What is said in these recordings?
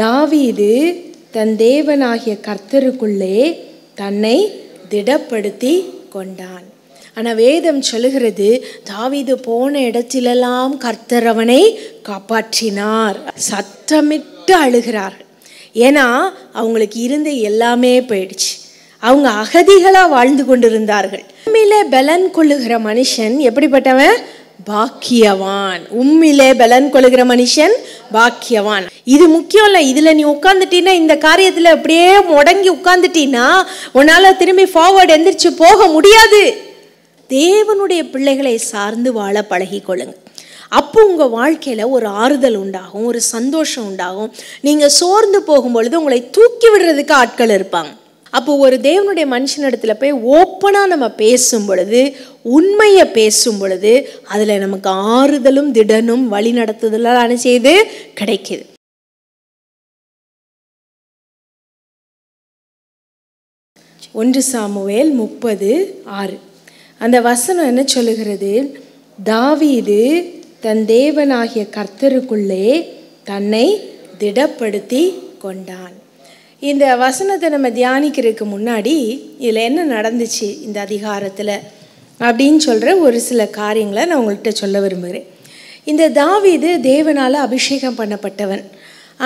தாவீது தன் தேவனாகிய கர்த்தருக்குள்ளே தன்னை திடப்படுத்தி கொண்டான். ஆனால் வேதம் சொல்லுகிறது, தாவீது போன இடத்திலெல்லாம் கர்த்தர் அவனை காப்பாற்றினார். சத்தமிட்டு அழுகிறார்கள். ஏன்னா அவங்களுக்கு இருந்த எல்லாமே போயிடுச்சு. அவங்க அகதிகளாக வாழ்ந்து கொண்டிருந்தார்கள். உண்மையிலே பலன் கொள்ளுகிற மனுஷன் எப்படிப்பட்டவன்? பாக்கியவான். உண்மையிலே பலன் கொள்ளுகிற மனுஷன் பாக்கியவான். இது முக்கியம் இல்லை. இதில் நீ உட்காந்துட்டீன்னா, இந்த காரியத்தில் அப்படியே முடங்கி உட்காந்துட்டீன்னா உன்னால் திரும்பி ஃபார்வர்டு எந்திரிச்சு போக முடியாது. தேவனுடைய பிள்ளைகளை சார்ந்து வாழ பழகிக்கொள்ளுங்க. அப்போ உங்கள் வாழ்க்கையில் ஒரு ஆறுதல் உண்டாகும், ஒரு சந்தோஷம் உண்டாகும். நீங்கள் சோர்ந்து போகும்பொழுது உங்களை தூக்கி விடுறதுக்கு ஆட்கள் இருப்பாங்க. அப்போ ஒரு தேவனுடைய மனுஷனிடத்துல போய் ஓப்பனாக நம்ம பேசும் பொழுது, உண்மையை பேசும் பொழுது, அதில் நமக்கு ஆறுதலும் திடனும் வழி நடத்துதலான செய்து கிடைக்குது. 1 சாமுவேல் 30:6 அந்த வசனம் என்ன சொல்லுகிறது? தாவீது தன் தேவனாகிய கர்த்தருக்குள்ளே தன்னை திடப்படுத்தி கொண்டான். இந்த வசனத்தை நம்ம தியானிக்கிறதுக்கு முன்னாடி இதில் என்ன நடந்துச்சு இந்த அதிகாரத்தில் அப்படின்னு சொல்கிற ஒரு சில காரியங்களை நான் உங்கள்கிட்ட சொல்ல விரும்புகிறேன். இந்த தாவீது தேவனால் அபிஷேகம் பண்ணப்பட்டவன்.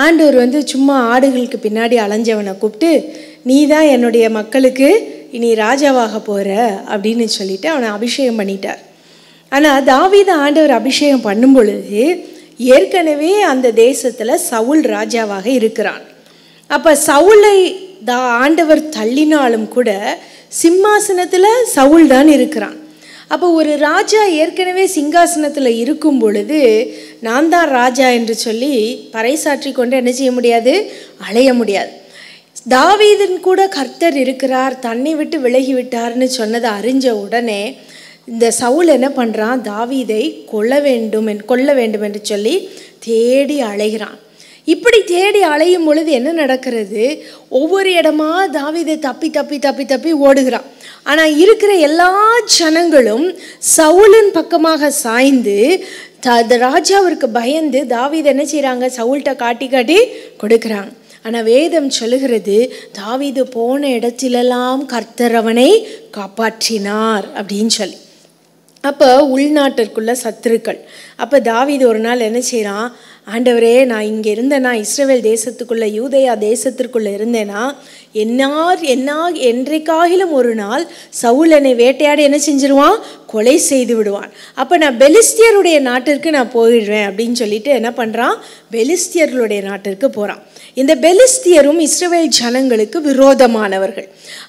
ஆண்டவர் சும்மா ஆடுகளுக்கு பின்னாடி அலைஞ்சவனை கூப்பிட்டு, நீ தான் என்னுடைய மக்களுக்கு இனி ராஜாவாக போகிற அப்படின்னு சொல்லிட்டு அவனை அபிஷேகம் பண்ணிட்டார். ஆனால் தாவீது ஆண்டவர் அபிஷேகம் பண்ணும் பொழுது ஏற்கனவே அந்த தேசத்தில் சவுல் ராஜாவாக இருக்கிறான். அப்போ சவுலை ஆண்டவர் தள்ளினாலும் கூட சிம்மாசனத்தில் சவுல் தான் இருக்கிறான். அப்போ ஒரு ராஜா ஏற்கனவே சிங்காசனத்தில் இருக்கும் பொழுது நான் தான் ராஜா என்று சொல்லி பறைசாற்றி கொண்டு என்ன செய்ய முடியாது? அலைய முடியாது. தாவீதின் கூட கர்த்தர் இருக்கிறார், தன்னை விட்டு விலகி விட்டார்னு சொன்னதை அறிஞ்ச உடனே இந்த சவுல் என்ன பண்ணுறான்? தாவீதை கொல்ல வேண்டும் என்று சொல்லி தேடி அலைகிறான். இப்படி தேடி அலையும் பொழுது என்ன நடக்கிறது? ஒவ்வொரு இடமா தாவீதை தப்பி தப்பி தப்பி தப்பி ஓடுகிறான். ஆனால் இருக்கிற எல்லா ஜனங்களும் சவுலின் பக்கமாக சாய்ந்து ராஜாவிற்கு பயந்து தாவீதை என்ன செய்கிறாங்க? சவுல்கிட்ட காட்டி காட்டி கொடுக்குறாங்க. ஆனால் வேதம் சொல்லுகிறது, தாவீது போன இடத்திலெல்லாம் கர்த்தர் அவனை காப்பாற்றினார் அப்படின்னு சொல்லி. அப்போ உள்நாட்டிற்குள்ள சத்துருக்கள். அப்போ தாவீது ஒரு நாள் என்ன செய்கிறான்? ஆண்டவரே, நான் இங்கே இருந்தேனா, இஸ்ரவேல் தேசத்துக்குள்ளே யூதேயா தேசத்திற்குள்ளே இருந்தேனா, என்றைக்காகிலும் ஒரு நாள் சவுல் என்னை வேட்டையாடி என்ன செஞ்சிருவான்? கொலை செய்து விடுவான். அப்போ நான் பெலிஸ்தியருடைய நாட்டிற்கு நான் போயிடுவேன் அப்படின்னு சொல்லிட்டு என்ன பண்ணுறான்? பெலிஸ்தியர்களுடைய நாட்டிற்கு போகிறான். இந்த பெலிஸ்தியரும் இஸ்ரவேல் ஜனங்களுக்கு விரோதமானவர்கள்.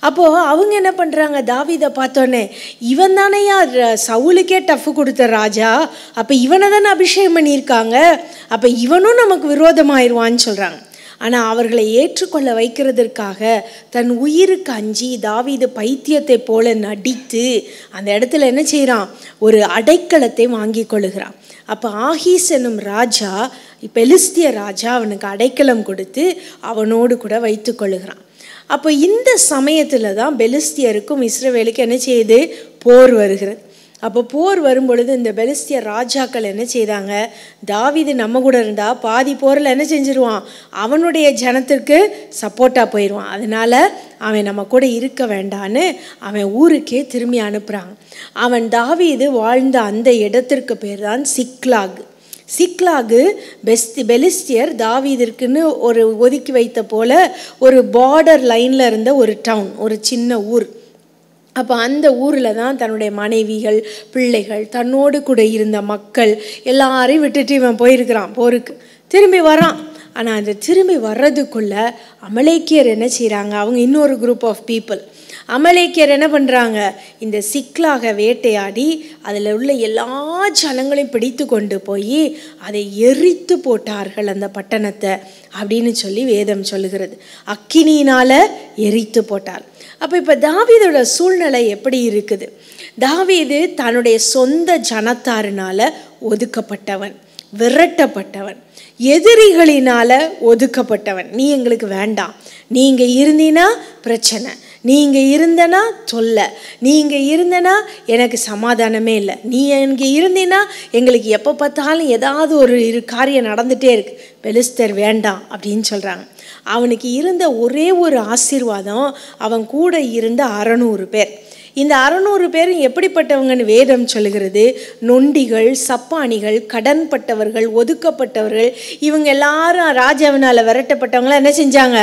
அப்போது அவங்க என்ன பண்ணுறாங்க? தாவீதை பார்த்தோன்னே, இவன் தானையா சவுலுக்கே டஃப் கொடுத்த ராஜா, அப்போ இவனை தானே அபிஷேகம் பண்ணியிருக்காங்க, அப்போ இவனும் நமக்கு விரோதமாயிருவான்னு சொல்கிறாங்க. ஆனால் அவர்களை ஏற்றுக்கொள்ள வைக்கிறதற்காக தன் உயிருக்கு அஞ்சி தாவீது பைத்தியத்தை போல நடித்து அந்த இடத்துல என்ன செய்கிறான்? ஒரு அடைக்கலத்தை வாங்கி கொள்ளுகிறான். அப்போ ஆகீஸ் என்னும் ராஜா, பெலிஸ்திய ராஜா அவனுக்கு அடைக்கலம் கொடுத்து அவனோடு கூட வைத்து கொள்ளுகிறான். அப்போ இந்த சமயத்தில் தான் பெலிஸ்தியருக்கும் இஸ்ரவேலுக்கு என்ன செய்யுது? போர் வருகிறது. அப்போ போர் வரும்பொழுது இந்த பெலிஸ்திய ராஜாக்கள் என்ன செய்தாங்க? தாவீது நம்ம கூட இருந்தால் பாதி போரில் என்ன செஞ்சிருவான்? அவனுடைய ஜனத்திற்கு சப்போர்ட்டாக போயிடுவான். அதனால் அவன் நம்ம கூட இருக்க வேண்டான்னு அவன் ஊருக்கே திரும்பி அனுப்புகிறாங்க. அவன் தாவீது வாழ்ந்த அந்த இடத்திற்கு பேர் தான் சிக்லாக். சிக்லாகு பெலிஸ்தியர் தாவீதிற்குன்னு ஒரு ஒதுக்கி வைத்த போல ஒரு பார்டர் லைனில் இருந்த ஒரு டவுன், ஒரு சின்ன ஊர். அப்போ அந்த ஊரில் தான் தன்னுடைய மனைவிகள், பிள்ளைகள், தன்னோடு கூட இருந்த மக்கள் எல்லாரையும் விட்டுட்டு இவன் போயிருக்கிறான் போருக்கு. திரும்பி வரான். ஆனால் அந்த திரும்பி வர்றதுக்குள்ளே அமலேக்கியர் என்ன செய்கிறாங்க? அவங்க இன்னொரு குரூப் ஆஃப் பீப்புள். அமலேக்கியர் என்ன பண்ணுறாங்க? இந்த சிக்லாக வேட்டையாடி அதில் உள்ள எல்லா ஜனங்களையும் பிடித்து கொண்டு போய் அதை எரித்து போட்டார்கள் அந்த பட்டணத்தை அப்படின்னு சொல்லி வேதம் சொல்லுகிறது. அக்கினியினால் எரித்து போட்டார். அப்போ இப்போ தாவீதோட சூழ்நிலை எப்படி இருக்குது? தாவீது தன்னுடைய சொந்த ஜனத்தாரினால் ஒதுக்கப்பட்டவன், விரட்டப்பட்டவன், எதிரிகளினால் ஒதுக்கப்பட்டவன். நீ எங்களுக்கு வேண்டாம், நீ இங்கே இருந்தீன்னா பிரச்சனை, நீங்கள் இருந்தனா தொல்லை, நீங்கள் இருந்தனா எனக்கு சமாதானமே இல்லை, நீ இங்கே இருந்தீன்னா எங்களுக்கு எப்போ பார்த்தாலும் ஏதாவது ஒரு காரியம் நடந்துகிட்டே இருக்கு, பெலிஸ்தர் வேண்டாம் அப்படின்னு சொல்கிறாங்க. அவனுக்கு இருந்த ஒரே ஒரு ஆசீர்வாதம், அவன் கூட இருந்த 600 பேர். இந்த 600 பேரும் எப்படிப்பட்டவங்கன்னு வேதம் சொல்லுகிறது? நொண்டிகள், சப்பானிகள், கடன்பட்டவர்கள், ஒதுக்கப்பட்டவர்கள். இவங்க எல்லாரும் ராஜாவினால் விரட்டப்பட்டவங்களாம் என்ன செஞ்சாங்க?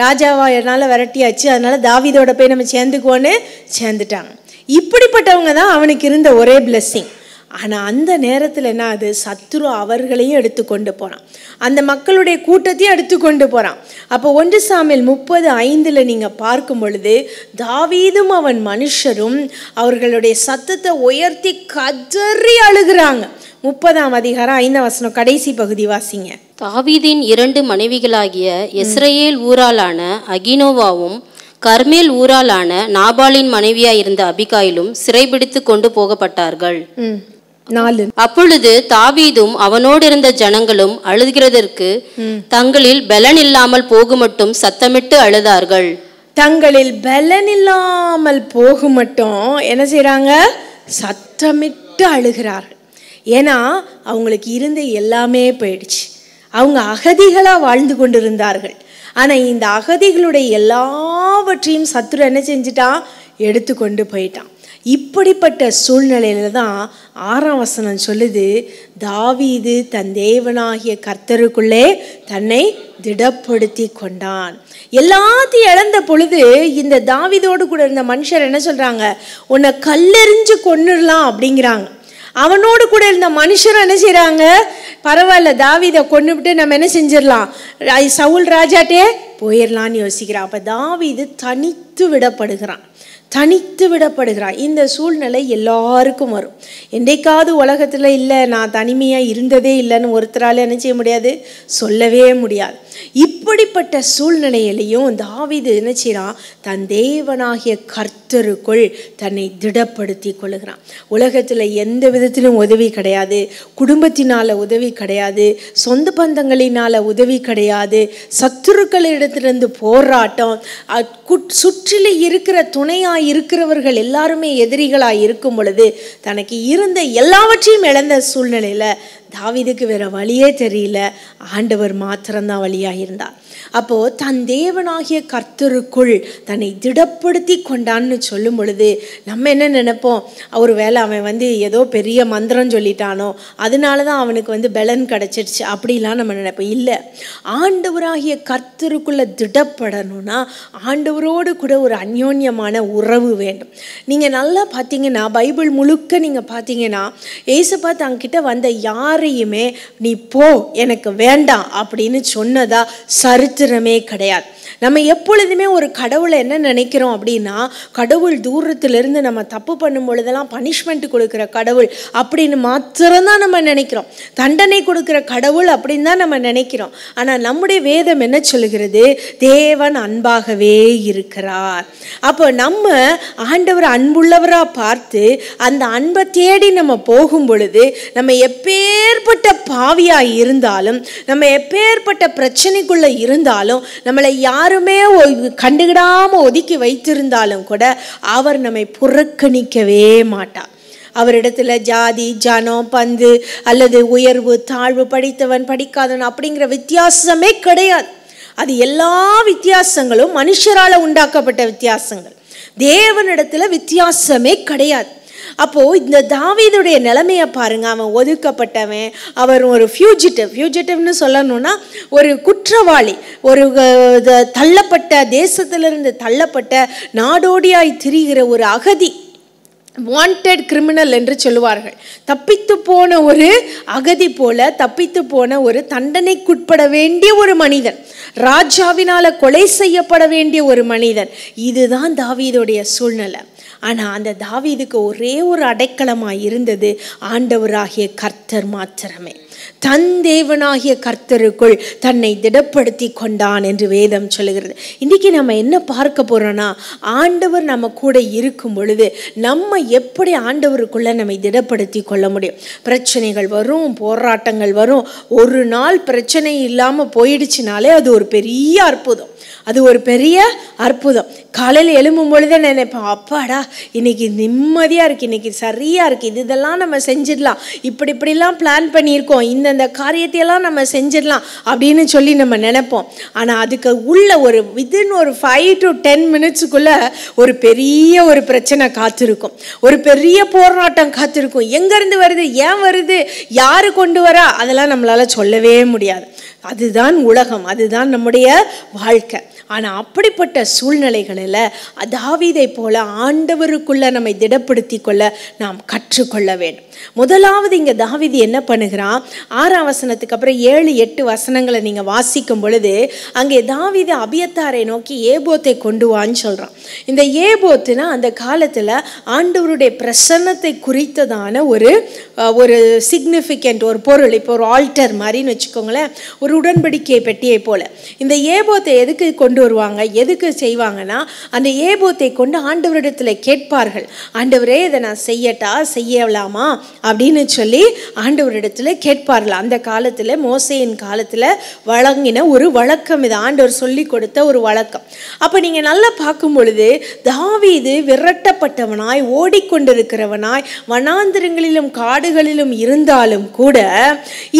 ராஜாவானால் விரட்டியாச்சு, அதனால தாவீதோட போய் நம்ம சேர்ந்துக்குவோன்னு சேர்ந்துட்டாங்க. இப்படிப்பட்டவங்க தான் அவனுக்கு இருந்த ஒரே பிளெஸ்ஸிங். ஆனால் அந்த நேரத்தில் என்ன ஆகுது? சத்துரு அவர்களையும் எடுத்துக்கொண்டு போகிறான், அந்த மக்களுடைய கூட்டத்தையும் எடுத்துக்கொண்டு போகிறான். அப்போ 1 சாமுவேல் 30:5 நீங்கள் பார்க்கும் பொழுது தாவீதும் அவன் மனுஷரும் அவர்களுடைய சத்தத்தை உயர்த்தி கதறி அழுகிறாங்க. 30ஆம் அதிகாரம் 5ஆம் வசனம் கடைசி பகுதி வாசிங்க. தாவீதின் 2 மனைவிகளாகிய இஸ்ரவேல் ஊராளான அகினோவாவும் கர்மேல் ஊராளான நாபாலின் மனைவியாயிருந்த அபிகாயிலும் சிறைபிடித்து கொண்டு போகப்பட்டார்கள். 4. அப்பொழுது தாவீதும் அவனோடு இருந்த ஜனங்களும் அழுகிறதற்கு தங்களில் பலன் இல்லாமல் போகுமட்டும் சத்தமிட்டு அழுதார்கள். தங்களில் பலன் இல்லாமல் போகுமட்டும் என்ன செய்றாங்க? சத்தமிட்டு அழுகிறார்கள். ஏன்னா அவங்களுக்கு இருந்த எல்லாமே போயிடுச்சு. அவங்க அகதிகளாக வாழ்ந்து கொண்டிருந்தார்கள். ஆனால் இந்த அகதிகளுடைய எல்லாவற்றையும் சத்துரு என்ன செஞ்சிட்டான்? எடுத்துக்கொண்டு போயிட்டான். இப்படிப்பட்ட சூழ்நிலையில தான் 6ஆம் வசனம் சொல்லுது, தாவீது தன் தேவனாகிய கர்த்தருக்குள்ளே தன்னை திடப்படுத்தி கொண்டான். எல்லாத்தையும் இழந்த பொழுது இந்த தாவீதோடு கூட இருந்த மனுஷர் என்ன சொல்றாங்க? உன்னை கல்லெறிஞ்சு கொன்னுடலாம் அப்படிங்கிறாங்க. அவனோடு கூட இருந்த மனுஷரும் என்ன செய்கிறாங்க? பரவாயில்ல, தாவீதை கொன்னுவிட்டு நம்ம என்ன செஞ்சிடலாம், சவுல் ராஜாட்டே போயிடலான்னு யோசிக்கிறான். அப்போ தாவீது தனித்து விடப்படுகிறான். இந்த சூழ்நிலை எல்லாருக்கும் வரும். என்றைக்காவது உலகத்தில் இல்லை நான் தனிமையாக இருந்ததே இல்லைன்னு ஒருத்தரால் என்ன செய்ய முடியாது? சொல்லவே முடியாது. இப்படிப்பட்ட சூழ்நிலையிலையும் தாவீது என்ன செய்கிறான்? தன் தேவனாகிய கர்த்தருக்குள் தன்னை திடப்படுத்தி கொள்ளுகிறான். உலகத்தில் எந்த விதத்திலும் உதவி கிடையாது, குடும்பத்தினால் உதவி கிடையாது, சொந்த பந்தங்களினால் உதவி கிடையாது, சத்துருக்களிடத்திலிருந்து போராட்டம், சுற்றிலும் இருக்கிற துணையாக இருக்கிறவர்கள் எல்லாருமே எதிரிகளாக இருக்கும் பொழுது தனக்கு இருந்த எல்லாவற்றையும் இழந்த சூழ்நிலையில் தாவீதுக்கு வேற வழியே தெரியல, ஆண்டவர் மாத்திரம்தான் வழியாக இருந்தார். அப்போது தன் தேவனாகிய கர்த்தருக்குள் தன்னை திடப்படுத்தி கொண்டான்னு சொல்லும் பொழுது நம்ம என்ன நினைப்போம்? ஒரு வேளை அவன் ஏதோ பெரிய மந்திரம் சொல்லிட்டானோ அதனால தான் அவனுக்கு பலன் கிடச்சிடுச்சு அப்படிலாம் நம்ம நினைப்போம். இல்லை, ஆண்டவராகிய கர்த்தருக்குள்ளே திடப்படணும்னா ஆண்டவரோடு கூட ஒரு அந்யோன்யமான உறவு வேண்டும். நீங்கள் நல்லா பார்த்தீங்கன்னா பைபிள் முழுக்க நீங்கள் பார்த்தீங்கன்னா ஏசப்பா தங்கிட்ட வந்த யாரையுமே நீ போ எனக்கு வேண்டாம் அப்படின்னு சொன்னதா சரித்திரமே கிடையாது. நம்ம எப்பொழுதுமே ஒரு கடவுளை என்ன நினைக்கிறோம் அப்படின்னா, கடவுள் தூரத்திலிருந்து நம்ம தப்பு பண்ணும் பொழுதெல்லாம் பனிஷ்மெண்ட் கொடுக்குற கடவுள் அப்படின்னு மாத்திரம்தான் நம்ம நினைக்கிறோம். தண்டனை கொடுக்குற கடவுள் அப்படின்னு தான் நம்ம நினைக்கிறோம். ஆனால் நம்முடைய வேதம் என்ன சொல்லுகிறது? தேவன் அன்பாகவே இருக்கிறார். அப்போ நம்ம ஆண்டவர் அன்புள்ளவராக பார்த்து அந்த அன்பை தேடி நம்ம போகும் பொழுது நம்ம எப்பேற்பட்ட பாவியாக இருந்தாலும், நம்ம எப்பேற்பட்ட பிரச்சனைக்குள்ளே இருந்தாலும், நம்மளை யாருமே கண்டுகிடாமல் ஒதுக்கி வைத்திருந்தாலும் கூட அவர் நம்மை புறக்கணிக்கவே மாட்டார். அவரிடத்துல ஜாதி, ஜனம், பந்து அல்லது உயர்வு, தாழ்வு, படித்தவன், படிக்காதவன் அப்படிங்கிற வித்தியாசமே கிடையாது. அது எல்லா வித்தியாசங்களும் மனுஷரால் உண்டாக்கப்பட்ட வித்தியாசங்கள். தேவனிடத்துல வித்தியாசமே கிடையாது. அப்போது இந்த தாவீதுடைய நிலைமையை பாருங்கள். அவன் ஒதுக்கப்பட்டவன், அவர் ஒரு ஃபியூஜிட்டிவ்னு சொல்லணும்னா ஒரு குற்றவாளி, ஒரு தள்ளப்பட்ட தேசத்திலிருந்து தள்ளப்பட்ட நாடோடியாய் திரிகிற ஒரு அகதி, வாண்டட் கிரிமினல் என்று சொல்லுவார்கள். தப்பித்து போன ஒரு அகதி போல தப்பித்து போன ஒரு தண்டனைக்குட்பட வேண்டிய ஒரு மனிதன், ராஜாவினால கொலை செய்யப்பட வேண்டிய ஒரு மனிதன். இதுதான் தாவீதுடைய சூழ்நிலை. ஆனால் அந்த தாவீதுக்கு ஒரே ஒரு அடைக்கலமாக இருந்தது ஆண்டவராகிய கர்த்தர் மாத்திரமே. தன் தேவனாகிய கர்த்தருக்குள் தன்னை திடப்படுத்தி கொண்டான் என்று வேதம் சொல்லுகிறது. இன்றைக்கி நம்ம என்ன பார்க்க போகிறோன்னா, ஆண்டவர் நம்ம கூட இருக்கும் பொழுது நம்ம எப்படி ஆண்டவருக்குள்ளே நம்மை திடப்படுத்தி கொள்ள முடியும். பிரச்சனைகள் வரும், போராட்டங்கள் வரும். ஒரு நாள் பிரச்சனை இல்லாமல் போயிடுச்சுனாலே அது ஒரு பெரிய அற்புதம். அது ஒரு பெரிய அற்புதம். காலையில் எழும்பும் பொழுதே நினைப்பேன், அப்பாடா இன்னைக்கு நிம்மதியாக இருக்குது, இன்னைக்கு சரியாக இருக்குது, இதெல்லாம் நம்ம செஞ்சிடலாம், இப்படிலாம் பிளான் பண்ணியிருக்கோம், இந்த காரியத்தையெல்லாம் நம்ம செஞ்சிடலாம் அப்படின்னு சொல்லி நம்ம நினைப்போம். ஆனால் அதுக்கு உள்ள ஒரு வித்தின் ஒரு 5 to 10 மினிட்ஸுக்குள்ளே ஒரு பெரிய ஒரு பிரச்சனை காத்திருக்கும், ஒரு பெரிய போராட்டம் காத்திருக்கும். எங்கேருந்து வருது, ஏன் வருது, யாரு கொண்டு வரா, அதெல்லாம் நம்மளால சொல்லவே முடியாது. அதுதான் உலகம், அதுதான் நம்முடைய வாழ்க்கை. ஆனால் அப்படிப்பட்ட சூழ்நிலைகளில் தாவீதை போல ஆண்டவருக்குள்ள நம்மை திடப்படுத்தி கொள்ள நாம் கற்றுக்கொள்ள வேண்டும். முதலாவது இங்கே தாவீது என்ன பண்ணுகிறான், 6ஆம் வசனத்துக்கு அப்புறம் 7-8 வசனங்களை நீங்கள் வாசிக்கும் பொழுது அங்கே தாவீது அபியத்தாரை நோக்கி ஏபோத்தை கொண்டு வான்னு சொல்கிறான். இந்த ஏபோத்துனா அந்த காலத்தில் ஆண்டவருடைய பிரசன்னத்தை குறித்ததான ஒரு சிக்னிஃபிகண்ட் ஒரு பொருள். இப்போ ஒரு ஆல்டர் மாதிரின்னு வச்சுக்கோங்களேன், ஒரு உடன்படிக்கை பெட்டியை போல. இந்த ஏபோத்தை எதுக்கு கொண்டு வருவாங்க, எதுக்கு செய்வாங்கன்னா, அந்த ஏபோத்தை கொண்டு ஆண்டவரிடத்தில் கேட்பார்கள், ஆண்டவரே இதை நான் செய்யட்டா, செய்யலாமா அப்படின்னு சொல்லி ஆண்டவரிடத்துல கேட்பார்கள். அந்த காலத்தில் மோசேயின் காலத்தில் வழங்கின ஒரு வழக்கம் இது, ஆண்டவர் சொல்லி கொடுத்த ஒரு வழக்கம். அப்போ நீங்கள் நல்லா பார்க்கும் பொழுது தாவீது விரட்டப்பட்டவனாய் ஓடிக்கொண்டிருக்கிறவனாய் வனாந்திரங்களிலும் காடுகளிலும் இருந்தாலும் கூட